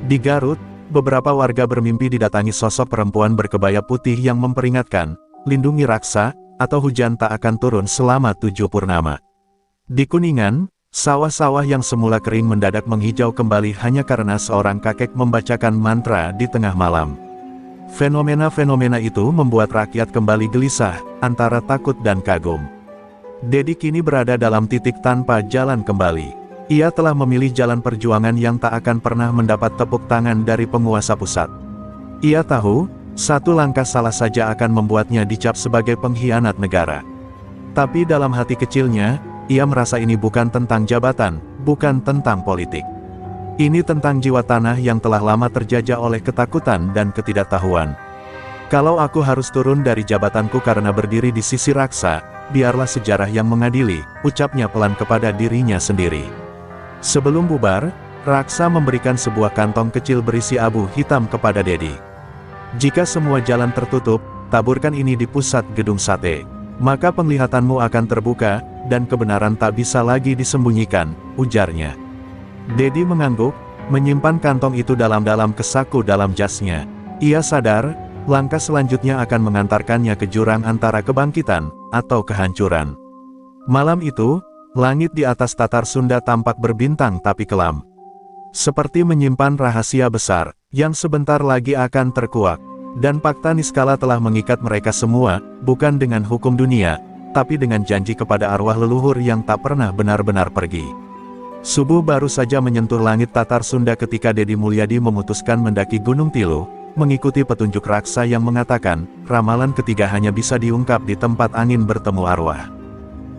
Di Garut, beberapa warga bermimpi didatangi sosok perempuan berkebaya putih yang memperingatkan, "Lindungi Raksa, atau hujan tak akan turun selama 7 purnama." Di Kuningan, sawah-sawah yang semula kering mendadak menghijau kembali hanya karena seorang kakek membacakan mantra di tengah malam. Fenomena-fenomena itu membuat rakyat kembali gelisah, antara takut dan kagum. Dedi kini berada dalam titik tanpa jalan kembali. Ia telah memilih jalan perjuangan yang tak akan pernah mendapat tepuk tangan dari penguasa pusat. Ia tahu, satu langkah salah saja akan membuatnya dicap sebagai pengkhianat negara. Tapi dalam hati kecilnya, ia merasa ini bukan tentang jabatan, bukan tentang politik. Ini tentang jiwa tanah yang telah lama terjajah oleh ketakutan dan ketidaktahuan. "Kalau aku harus turun dari jabatanku karena berdiri di sisi Raksa, biarlah sejarah yang mengadili," ucapnya pelan kepada dirinya sendiri. Sebelum bubar, Raksa memberikan sebuah kantong kecil berisi abu hitam kepada Dedi. "Jika semua jalan tertutup, taburkan ini di pusat gedung sate. Maka penglihatanmu akan terbuka, dan kebenaran tak bisa lagi disembunyikan, ujarnya. Dedi mengangguk, menyimpan kantong itu dalam-dalam ke saku dalam jasnya. Ia sadar, langkah selanjutnya akan mengantarkannya ke jurang antara kebangkitan atau kehancuran. Malam itu, langit di atas Tatar Sunda tampak berbintang tapi kelam. Seperti menyimpan rahasia besar, yang sebentar lagi akan terkuak. Dan Pakta Niskala telah mengikat mereka semua, bukan dengan hukum dunia, tapi dengan janji kepada arwah leluhur yang tak pernah benar-benar pergi. Subuh baru saja menyentuh langit Tatar Sunda ketika Dedi Mulyadi memutuskan mendaki Gunung Tilu, mengikuti petunjuk raksa yang mengatakan, ramalan ketiga hanya bisa diungkap di tempat angin bertemu arwah.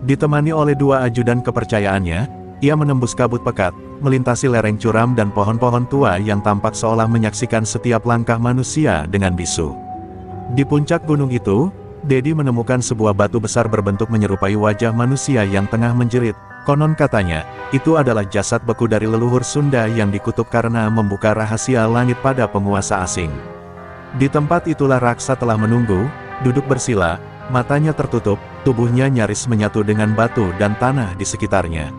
Ditemani oleh dua ajudan kepercayaannya, ia menembus kabut pekat, melintasi lereng curam dan pohon-pohon tua yang tampak seolah menyaksikan setiap langkah manusia dengan bisu. Di puncak gunung itu, Dedi menemukan sebuah batu besar berbentuk menyerupai wajah manusia yang tengah menjerit. Konon katanya, itu adalah jasad beku dari leluhur Sunda yang dikutuk karena membuka rahasia langit pada penguasa asing. Di tempat itulah raksa telah menunggu, duduk bersila, matanya tertutup, tubuhnya nyaris menyatu dengan batu dan tanah di sekitarnya.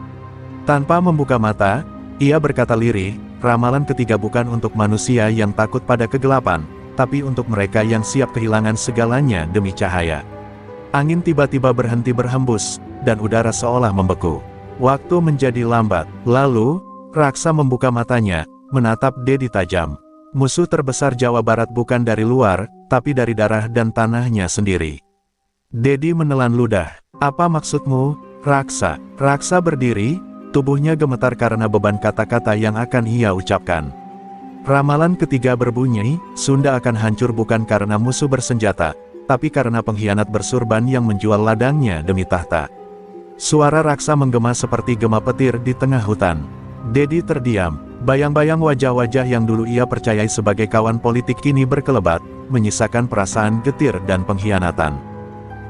Tanpa membuka mata, ia berkata lirih, ramalan ketiga bukan untuk manusia yang takut pada kegelapan, tapi untuk mereka yang siap kehilangan segalanya demi cahaya. Angin tiba-tiba berhenti berhembus, dan udara seolah membeku. Waktu menjadi lambat, lalu, raksa membuka matanya, menatap Dedi tajam. Musuh terbesar Jawa Barat bukan dari luar, tapi dari darah dan tanahnya sendiri. Dedi menelan ludah. Apa maksudmu, raksa? Raksa berdiri, tubuhnya gemetar karena beban kata-kata yang akan ia ucapkan. Ramalan ketiga berbunyi, Sunda akan hancur bukan karena musuh bersenjata, tapi karena pengkhianat bersurban yang menjual ladangnya demi tahta. Suara raksa menggema seperti gema petir di tengah hutan. Dedi terdiam. Bayang-bayang wajah-wajah yang dulu ia percayai sebagai kawan politik kini berkelebat, menyisakan perasaan getir dan pengkhianatan.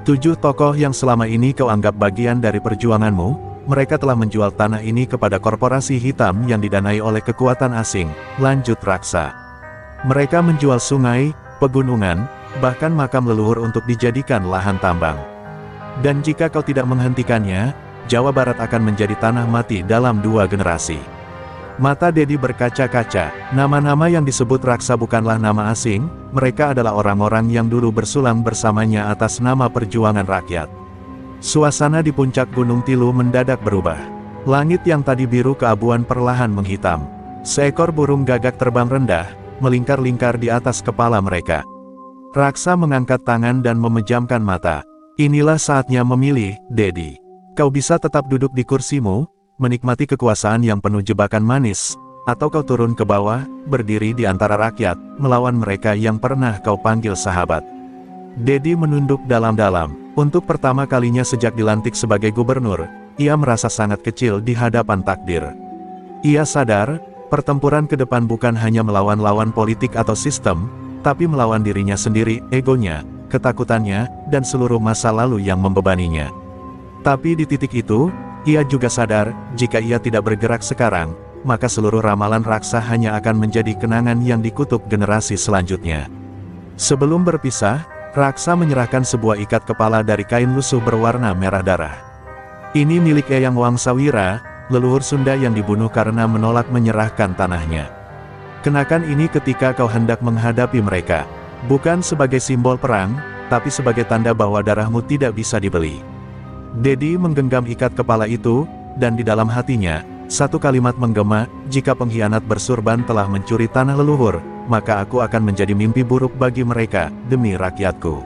7 tokoh yang selama ini kau anggap bagian dari perjuanganmu, mereka telah menjual tanah ini kepada korporasi hitam yang didanai oleh kekuatan asing, lanjut raksa. Mereka menjual sungai, pegunungan, bahkan makam leluhur untuk dijadikan lahan tambang. Dan jika kau tidak menghentikannya, Jawa Barat akan menjadi tanah mati dalam 2 generasi. Mata Dedi berkaca-kaca, nama-nama yang disebut raksa bukanlah nama asing, mereka adalah orang-orang yang dulu bersulang bersamanya atas nama perjuangan rakyat. Suasana di puncak Gunung Tilu mendadak berubah. Langit yang tadi biru keabuan perlahan menghitam. Seekor burung gagak terbang rendah, melingkar-lingkar di atas kepala mereka. Raksa mengangkat tangan dan memejamkan mata. Inilah saatnya memilih, Dedi. Kau bisa tetap duduk di kursimu, menikmati kekuasaan yang penuh jebakan manis, atau kau turun ke bawah, berdiri di antara rakyat, melawan mereka yang pernah kau panggil sahabat. Dedi menunduk dalam-dalam. Untuk pertama kalinya sejak dilantik sebagai gubernur, ia merasa sangat kecil di hadapan takdir. Ia sadar, pertempuran ke depan bukan hanya melawan lawan politik atau sistem, tapi melawan dirinya sendiri, egonya, ketakutannya, dan seluruh masa lalu yang membebaninya. Tapi di titik itu, ia juga sadar, jika ia tidak bergerak sekarang, maka seluruh ramalan raksa hanya akan menjadi kenangan yang dikutuk generasi selanjutnya. Sebelum berpisah, raksa menyerahkan sebuah ikat kepala dari kain lusuh berwarna merah darah. Ini milik Eyang Wangsawira, leluhur Sunda yang dibunuh karena menolak menyerahkan tanahnya. Kenakan ini ketika kau hendak menghadapi mereka. Bukan sebagai simbol perang, tapi sebagai tanda bahwa darahmu tidak bisa dibeli. Dedi menggenggam ikat kepala itu, dan di dalam hatinya, satu kalimat menggema, jika pengkhianat bersurban telah mencuri tanah leluhur, maka aku akan menjadi mimpi buruk bagi mereka, demi rakyatku.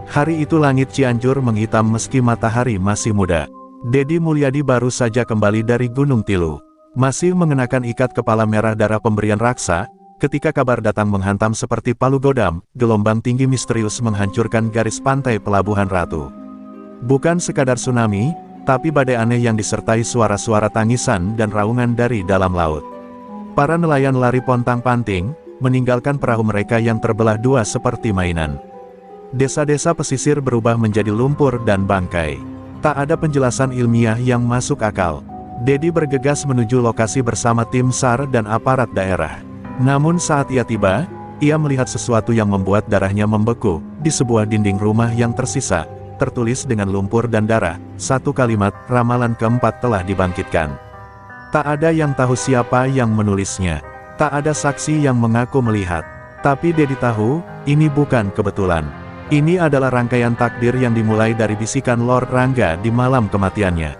Hari itu langit Cianjur menghitam meski matahari masih muda. Dedi Mulyadi baru saja kembali dari Gunung Tilu. Masih mengenakan ikat kepala merah darah pemberian raksa, ketika kabar datang menghantam seperti palu godam, gelombang tinggi misterius menghancurkan garis pantai Pelabuhan Ratu. Bukan sekadar tsunami, tapi badai aneh yang disertai suara-suara tangisan dan raungan dari dalam laut. Para nelayan lari pontang-panting, meninggalkan perahu mereka yang terbelah dua seperti mainan. Desa-desa pesisir berubah menjadi lumpur dan bangkai. Tak ada penjelasan ilmiah yang masuk akal. Dedi bergegas menuju lokasi bersama tim SAR dan aparat daerah. Namun saat ia tiba, ia melihat sesuatu yang membuat darahnya membeku. Di sebuah dinding rumah yang tersisa, tertulis dengan lumpur dan darah. Satu kalimat, ramalan keempat telah dibangkitkan. Tak ada yang tahu siapa yang menulisnya. Tak ada saksi yang mengaku melihat. Tapi Dedi tahu, ini bukan kebetulan. Ini adalah rangkaian takdir yang dimulai dari bisikan Lord Rangga di malam kematiannya.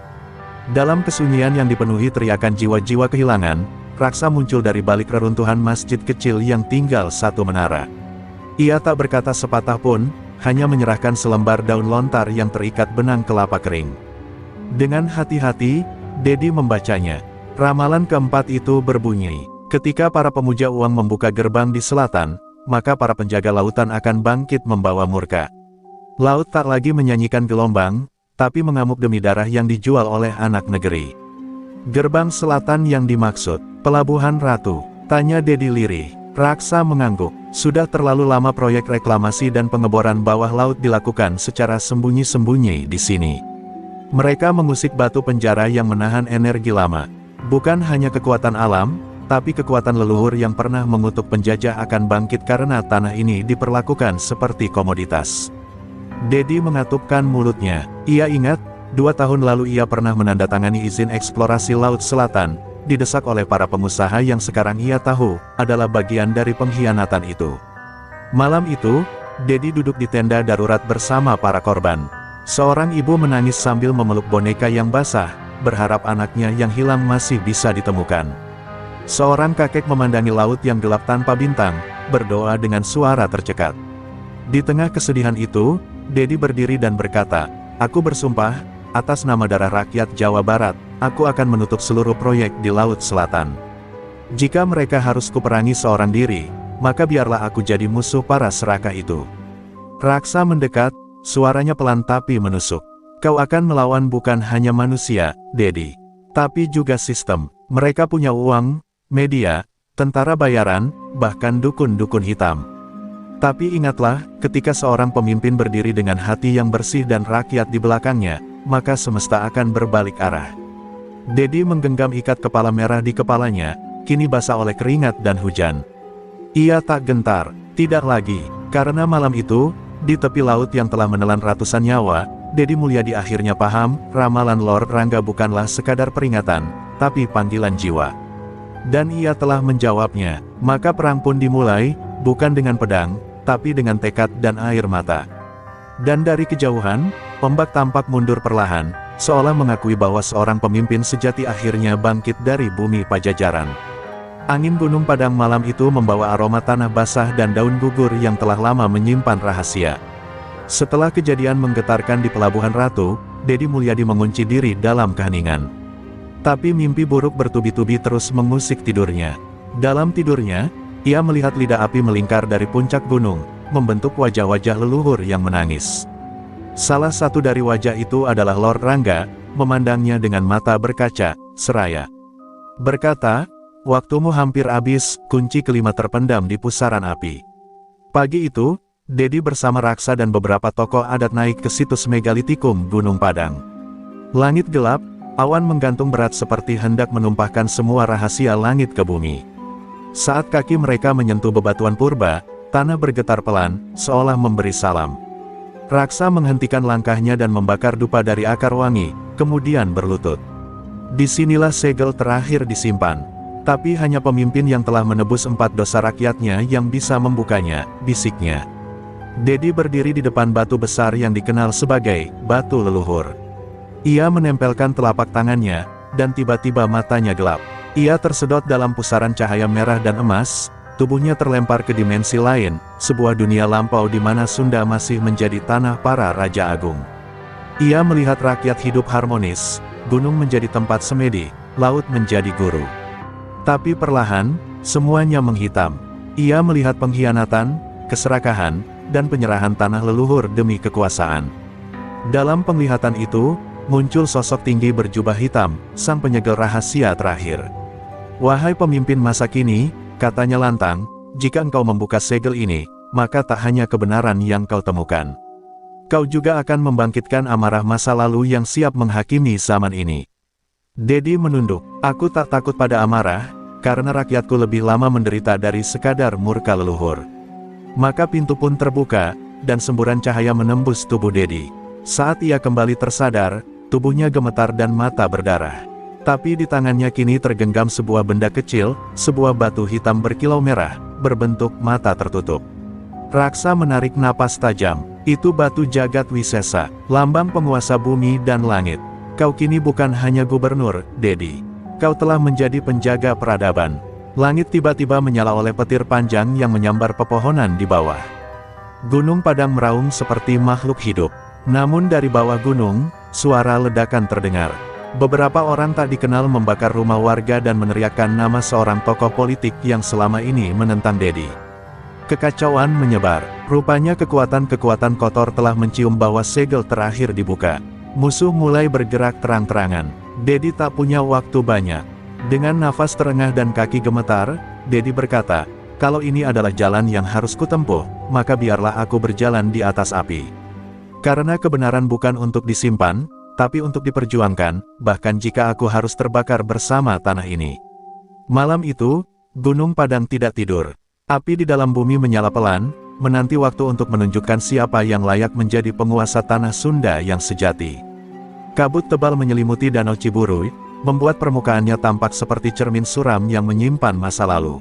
Dalam kesunyian yang dipenuhi teriakan jiwa-jiwa kehilangan, Raksa muncul dari balik reruntuhan masjid kecil yang tinggal satu menara. Ia tak berkata sepatah pun, hanya menyerahkan selembar daun lontar yang terikat benang kelapa kering. Dengan hati-hati, Dedi membacanya. Ramalan keempat itu berbunyi, ketika para pemuja uang membuka gerbang di selatan, maka para penjaga lautan akan bangkit membawa murka. Laut tak lagi menyanyikan gelombang, tapi mengamuk demi darah yang dijual oleh anak negeri. Gerbang selatan yang dimaksud, Pelabuhan Ratu, tanya Dedi lirih. Raksa mengangguk. Sudah terlalu lama proyek reklamasi dan pengeboran bawah laut dilakukan secara sembunyi-sembunyi di sini. Mereka mengusik batu penjara yang menahan energi lama. Bukan hanya kekuatan alam, tapi kekuatan leluhur yang pernah mengutuk penjajah akan bangkit karena tanah ini diperlakukan seperti komoditas. Dedi mengatupkan mulutnya. Ia ingat, 2 tahun lalu ia pernah menandatangani izin eksplorasi Laut Selatan, didesak oleh para pengusaha yang sekarang ia tahu, adalah bagian dari pengkhianatan itu. Malam itu, Dedi duduk di tenda darurat bersama para korban. Seorang ibu menangis sambil memeluk boneka yang basah, berharap anaknya yang hilang masih bisa ditemukan. Seorang kakek memandangi laut yang gelap tanpa bintang, berdoa dengan suara tercekat. Di tengah kesedihan itu, Dedi berdiri dan berkata, "Aku bersumpah, atas nama darah rakyat Jawa Barat, aku akan menutup seluruh proyek di Laut Selatan. Jika mereka harus kuperangi seorang diri, maka biarlah aku jadi musuh para serakah itu." Raksa mendekat, suaranya pelan tapi menusuk. "Kau akan melawan bukan hanya manusia, Dedi, tapi juga sistem. Mereka punya uang, media, tentara bayaran, bahkan dukun-dukun hitam. Tapi ingatlah, ketika seorang pemimpin berdiri dengan hati yang bersih dan rakyat di belakangnya, maka semesta akan berbalik arah." Dedi menggenggam ikat kepala merah di kepalanya, kini basah oleh keringat dan hujan. Ia tak gentar, tidak lagi, karena malam itu, di tepi laut yang telah menelan ratusan nyawa, Dedi Mulyadi akhirnya paham, ramalan Lord Rangga bukanlah sekadar peringatan, tapi panggilan jiwa. Dan ia telah menjawabnya. Maka perang pun dimulai, bukan dengan pedang, tapi dengan tekad dan air mata. Dan dari kejauhan, ombak tampak mundur perlahan, seolah mengakui bahwa seorang pemimpin sejati akhirnya bangkit dari bumi Pajajaran. Angin Gunung Padang malam itu membawa aroma tanah basah dan daun gugur yang telah lama menyimpan rahasia. Setelah kejadian menggetarkan di Pelabuhan Ratu, Dedi Mulyadi mengunci diri dalam keheningan. Tapi mimpi buruk bertubi-tubi terus mengusik tidurnya. Dalam tidurnya, ia melihat lidah api melingkar dari puncak gunung, membentuk wajah-wajah leluhur yang menangis. Salah satu dari wajah itu adalah Lord Rangga, memandangnya dengan mata berkaca, seraya. Berkata, "Waktumu hampir habis, kunci kelima terpendam di pusaran api." Pagi itu, Dedi bersama Raksa dan beberapa tokoh adat naik ke situs megalitikum Gunung Padang. Langit gelap, awan menggantung berat seperti hendak menumpahkan semua rahasia langit ke bumi. Saat kaki mereka menyentuh bebatuan purba, tanah bergetar pelan, seolah memberi salam. Raksa menghentikan langkahnya dan membakar dupa dari akar wangi, kemudian berlutut. Disinilah segel terakhir disimpan. Tapi hanya pemimpin yang telah menebus 4 dosa rakyatnya yang bisa membukanya, bisiknya. Dedi berdiri di depan batu besar yang dikenal sebagai batu leluhur. Ia menempelkan telapak tangannya, dan tiba-tiba matanya gelap. Ia tersedot dalam pusaran cahaya merah dan emas, tubuhnya terlempar ke dimensi lain, sebuah dunia lampau di mana Sunda masih menjadi tanah para Raja Agung. Ia melihat rakyat hidup harmonis, gunung menjadi tempat semedi, laut menjadi guru. Tapi perlahan, semuanya menghitam. Ia melihat pengkhianatan, keserakahan, dan penyerahan tanah leluhur demi kekuasaan. Dalam penglihatan itu, muncul sosok tinggi berjubah hitam, sang penyegel rahasia terakhir. "Wahai pemimpin masa kini," katanya lantang, "jika engkau membuka segel ini, maka tak hanya kebenaran yang kau temukan. Kau juga akan membangkitkan amarah masa lalu yang siap menghakimi zaman ini." Dedi menunduk. "Aku tak takut pada amarah, karena rakyatku lebih lama menderita dari sekadar murka leluhur." Maka pintu pun terbuka, dan semburan cahaya menembus tubuh Dedi. Saat ia kembali tersadar, tubuhnya gemetar dan mata berdarah. Tapi di tangannya kini tergenggam sebuah benda kecil, sebuah batu hitam berkilau merah, berbentuk mata tertutup. Raksa menarik napas tajam. Itu batu jagat wisesa, lambang penguasa bumi dan langit. Kau kini bukan hanya gubernur, Dedi. Kau telah menjadi penjaga peradaban. Langit tiba-tiba menyala oleh petir panjang yang menyambar pepohonan di bawah. Gunung Padang meraung seperti makhluk hidup. Namun dari bawah gunung, suara ledakan terdengar. Beberapa orang tak dikenal membakar rumah warga dan meneriakkan nama seorang tokoh politik yang selama ini menentang Dedi. Kekacauan menyebar. Rupanya kekuatan-kekuatan kotor telah mencium bahwa segel terakhir dibuka. Musuh mulai bergerak terang-terangan. Dedi tak punya waktu banyak. Dengan nafas terengah dan kaki gemetar, Dedi berkata, "Kalau ini adalah jalan yang harus kutempuh, maka biarlah aku berjalan di atas api. Karena kebenaran bukan untuk disimpan, tapi untuk diperjuangkan, bahkan jika aku harus terbakar bersama tanah ini." Malam itu, Gunung Padang tidak tidur. Api di dalam bumi menyala pelan, menanti waktu untuk menunjukkan siapa yang layak menjadi penguasa tanah Sunda yang sejati. Kabut tebal menyelimuti Danau Ciburui, membuat permukaannya tampak seperti cermin suram yang menyimpan masa lalu.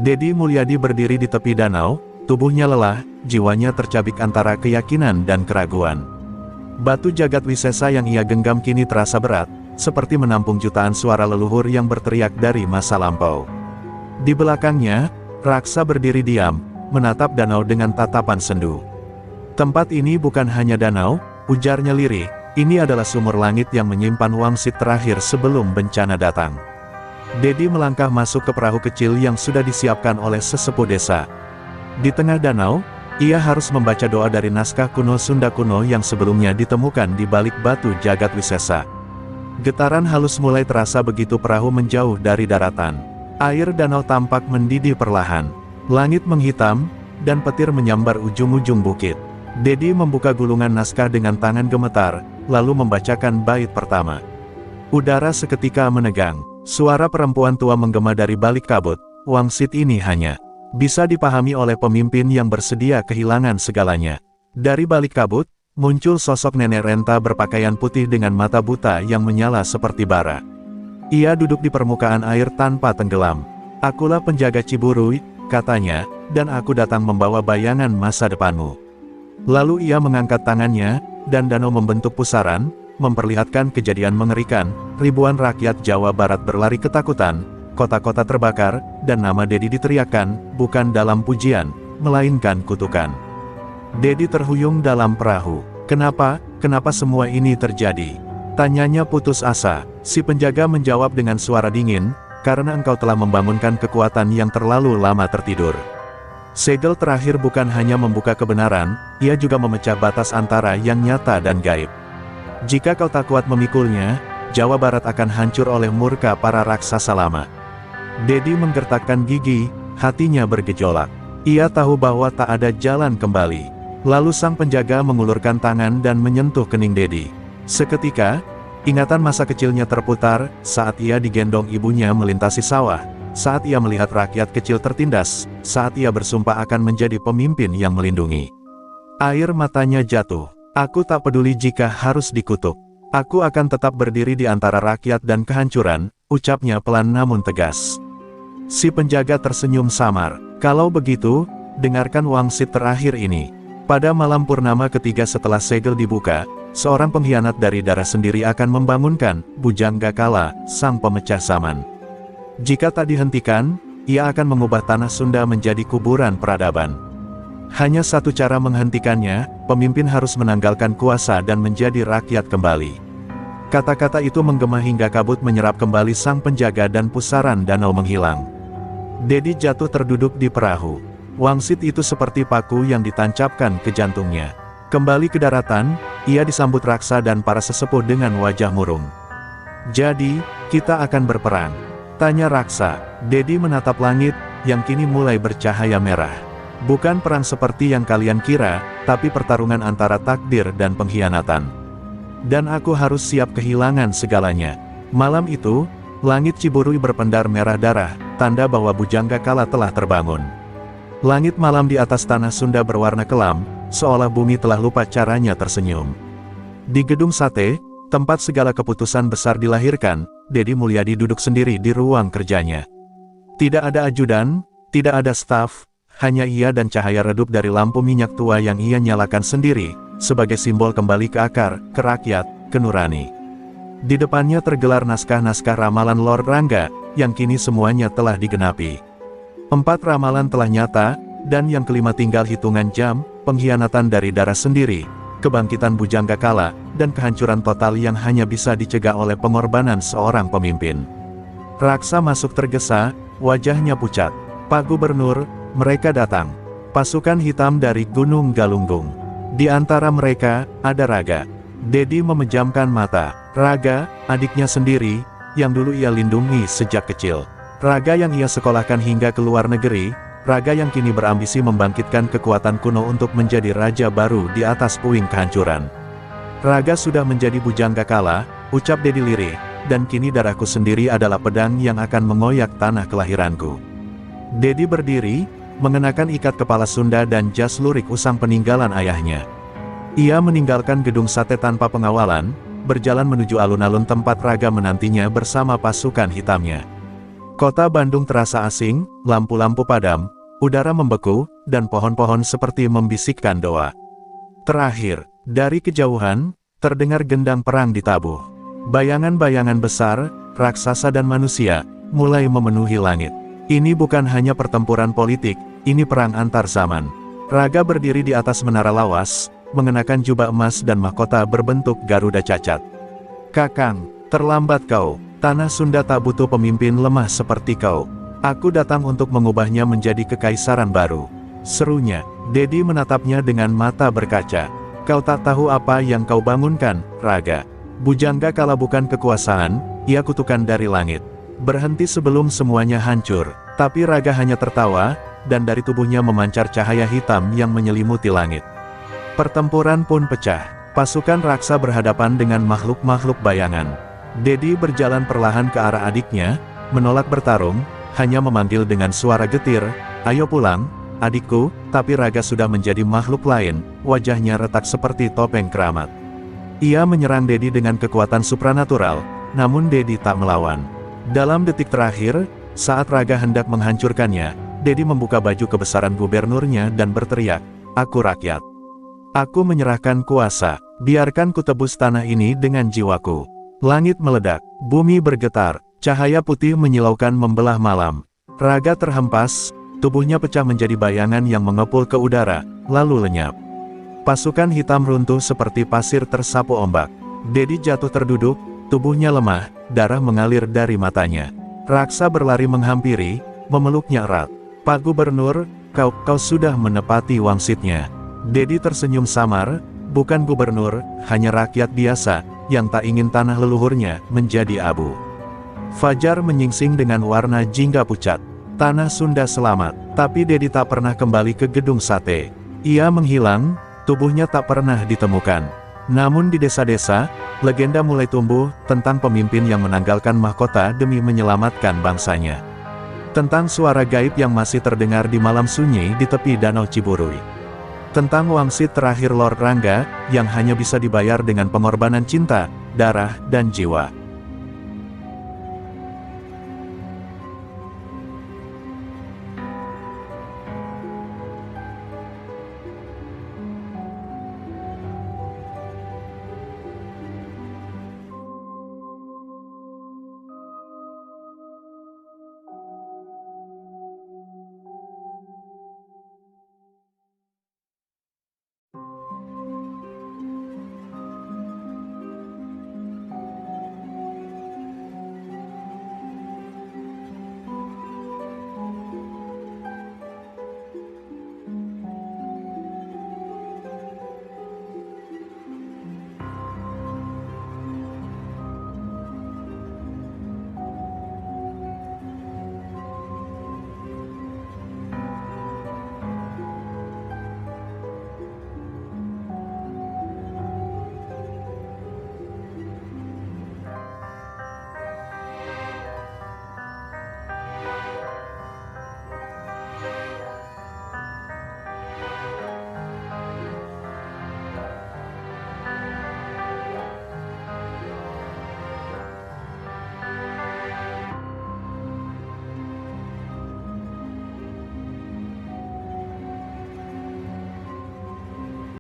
Dedi Mulyadi berdiri di tepi danau, tubuhnya lelah, jiwanya tercabik antara keyakinan dan keraguan. Batu jagat wisesa yang ia genggam kini terasa berat, seperti menampung jutaan suara leluhur yang berteriak dari masa lampau. Di belakangnya, Raksa berdiri diam, menatap danau dengan tatapan sendu. "Tempat ini bukan hanya danau," ujarnya lirih, "ini adalah sumur langit yang menyimpan wangsit terakhir sebelum bencana datang." Dedi melangkah masuk ke perahu kecil yang sudah disiapkan oleh sesepuh desa. Di tengah danau, ia harus membaca doa dari naskah kuno Sunda kuno yang sebelumnya ditemukan di balik batu jagat wisesa. Getaran halus mulai terasa begitu perahu menjauh dari daratan. Air danau tampak mendidih perlahan. Langit menghitam, dan petir menyambar ujung-ujung bukit. Dedi membuka gulungan naskah dengan tangan gemetar, lalu membacakan bait pertama. Udara seketika menegang. Suara perempuan tua menggema dari balik kabut. Wangsit ini hanya bisa dipahami oleh pemimpin yang bersedia kehilangan segalanya. Dari balik kabut, muncul sosok nenek renta berpakaian putih dengan mata buta yang menyala seperti bara. Ia duduk di permukaan air tanpa tenggelam. "Akulah penjaga Ciburui," katanya, "dan aku datang membawa bayangan masa depanmu." Lalu ia mengangkat tangannya, dan danau membentuk pusaran, memperlihatkan kejadian mengerikan. Ribuan rakyat Jawa Barat berlari ketakutan, kota-kota terbakar, dan nama Dedi diteriakkan, bukan dalam pujian, melainkan kutukan. Dedi terhuyung dalam perahu. Kenapa semua ini terjadi?" Tanyanya putus asa. Si penjaga menjawab dengan suara dingin, "Karena engkau telah membangunkan kekuatan yang terlalu lama tertidur. Segel terakhir bukan hanya membuka kebenaran, ia juga memecah batas antara yang nyata dan gaib. Jika kau tak kuat memikulnya, Jawa Barat akan hancur oleh murka para raksasa lama." Dedi menggertakkan gigi, hatinya bergejolak. Ia tahu bahwa tak ada jalan kembali. Lalu sang penjaga mengulurkan tangan dan menyentuh kening Dedi. Seketika, ingatan masa kecilnya terputar, saat ia digendong ibunya melintasi sawah, saat ia melihat rakyat kecil tertindas, saat ia bersumpah akan menjadi pemimpin yang melindungi. Air matanya jatuh. "Aku tak peduli jika harus dikutuk. Aku akan tetap berdiri di antara rakyat dan kehancuran," ucapnya pelan namun tegas. Si penjaga tersenyum samar. "Kalau begitu, dengarkan wangsit terakhir ini. Pada malam purnama ketiga setelah segel dibuka, seorang pengkhianat dari darah sendiri akan membangunkan Bujangga Kala, sang pemecah zaman. Jika tak dihentikan, ia akan mengubah tanah Sunda menjadi kuburan peradaban. Hanya satu cara menghentikannya, pemimpin harus menanggalkan kuasa dan menjadi rakyat kembali." Kata-kata itu menggema hingga kabut menyerap kembali sang penjaga dan pusaran danau menghilang. Dedi jatuh terduduk di perahu. Wangsit itu seperti paku yang ditancapkan ke jantungnya. Kembali ke daratan, ia disambut Raksa dan para sesepuh dengan wajah murung. "Jadi, kita akan berperang?" tanya Raksa. Dedi menatap langit, yang kini mulai bercahaya merah. "Bukan perang seperti yang kalian kira, tapi pertarungan antara takdir dan pengkhianatan. Dan aku harus siap kehilangan segalanya." Malam itu, langit Ciburui berpendar merah darah, tanda bahwa Bujangga Kala telah terbangun. Langit malam di atas tanah Sunda berwarna kelam, seolah bumi telah lupa caranya tersenyum. Di gedung sate, tempat segala keputusan besar dilahirkan, Dedi Mulyadi duduk sendiri di ruang kerjanya. Tidak ada ajudan, tidak ada staf, hanya ia dan cahaya redup dari lampu minyak tua yang ia nyalakan sendiri, sebagai simbol kembali ke akar, ke rakyat, ke nurani. Di depannya tergelar naskah-naskah ramalan Lord Rangga, yang kini semuanya telah digenapi. 4 ramalan telah nyata, dan yang kelima tinggal hitungan jam, pengkhianatan dari darah sendiri, kebangkitan Bhujanggakala, dan kehancuran total yang hanya bisa dicegah oleh pengorbanan seorang pemimpin. Raksa masuk tergesa, wajahnya pucat. Pak Gubernur, mereka datang. Pasukan hitam dari Gunung Galunggung. Di antara mereka, ada Raga. Dedi memejamkan mata. Raga, adiknya sendiri, yang dulu ia lindungi sejak kecil. Raga yang ia sekolahkan hingga ke luar negeri, Raga yang kini berambisi membangkitkan kekuatan kuno untuk menjadi raja baru di atas puing kehancuran. Raga sudah menjadi Bhujanggakala, ucap Dedi lirih, dan kini darahku sendiri adalah pedang yang akan mengoyak tanah kelahiranku. Dedi berdiri, mengenakan ikat kepala Sunda dan jas lurik usang peninggalan ayahnya. Ia meninggalkan gedung sate tanpa pengawalan, berjalan menuju alun-alun tempat Raga menantinya bersama pasukan hitamnya. Kota Bandung terasa asing, lampu-lampu padam, udara membeku, dan pohon-pohon seperti membisikkan doa. Terakhir, dari kejauhan, terdengar gendang perang ditabuh. Bayangan-bayangan besar, raksasa dan manusia, mulai memenuhi langit. Ini bukan hanya pertempuran politik, ini perang antar zaman. Raga berdiri di atas menara lawas, mengenakan jubah emas dan mahkota berbentuk Garuda cacat. Kakang, terlambat kau. Tanah Sunda tak butuh pemimpin lemah seperti kau. Aku datang untuk mengubahnya menjadi kekaisaran baru. Serunya. Dedi menatapnya dengan mata berkaca. Kau tak tahu apa yang kau bangunkan, Raga. Bhujanggakala bukan kekuasaan, ia kutukan dari langit. Berhenti sebelum semuanya hancur. Tapi Raga hanya tertawa, dan dari tubuhnya memancar cahaya hitam yang menyelimuti langit. Pertempuran pun pecah. Pasukan raksa berhadapan dengan makhluk-makhluk bayangan. Dedi berjalan perlahan ke arah adiknya, menolak bertarung, hanya memanggil dengan suara getir, "Ayo pulang, adikku," tapi Raga sudah menjadi makhluk lain, wajahnya retak seperti topeng keramat. Ia menyerang Dedi dengan kekuatan supranatural, namun Dedi tak melawan. Dalam detik terakhir, saat Raga hendak menghancurkannya, Dedi membuka baju kebesaran gubernurnya dan berteriak, "Aku rakyat. Aku menyerahkan kuasa, biarkan ku tebus tanah ini dengan jiwaku." Langit meledak, bumi bergetar, cahaya putih menyilaukan membelah malam. Raga terhempas, tubuhnya pecah menjadi bayangan yang mengepul ke udara, lalu lenyap. Pasukan hitam runtuh seperti pasir tersapu ombak. Dedi jatuh terduduk, tubuhnya lemah, darah mengalir dari matanya. Raksa berlari menghampiri, memeluknya erat. "Pak Gubernur, kau sudah menepati wangsitnya." Dedi tersenyum samar, "Bukan gubernur, hanya rakyat biasa, yang tak ingin tanah leluhurnya menjadi abu." Fajar menyingsing dengan warna jingga pucat. Tanah Sunda selamat, tapi Dedi tak pernah kembali ke gedung sate. Ia menghilang, tubuhnya tak pernah ditemukan. Namun di desa-desa, legenda mulai tumbuh tentang pemimpin yang menanggalkan mahkota demi menyelamatkan bangsanya. Tentang suara gaib yang masih terdengar di malam sunyi di tepi Danau Ciburui. Tentang wangsit terakhir Lord Rangga, yang hanya bisa dibayar dengan pengorbanan cinta, darah, dan jiwa.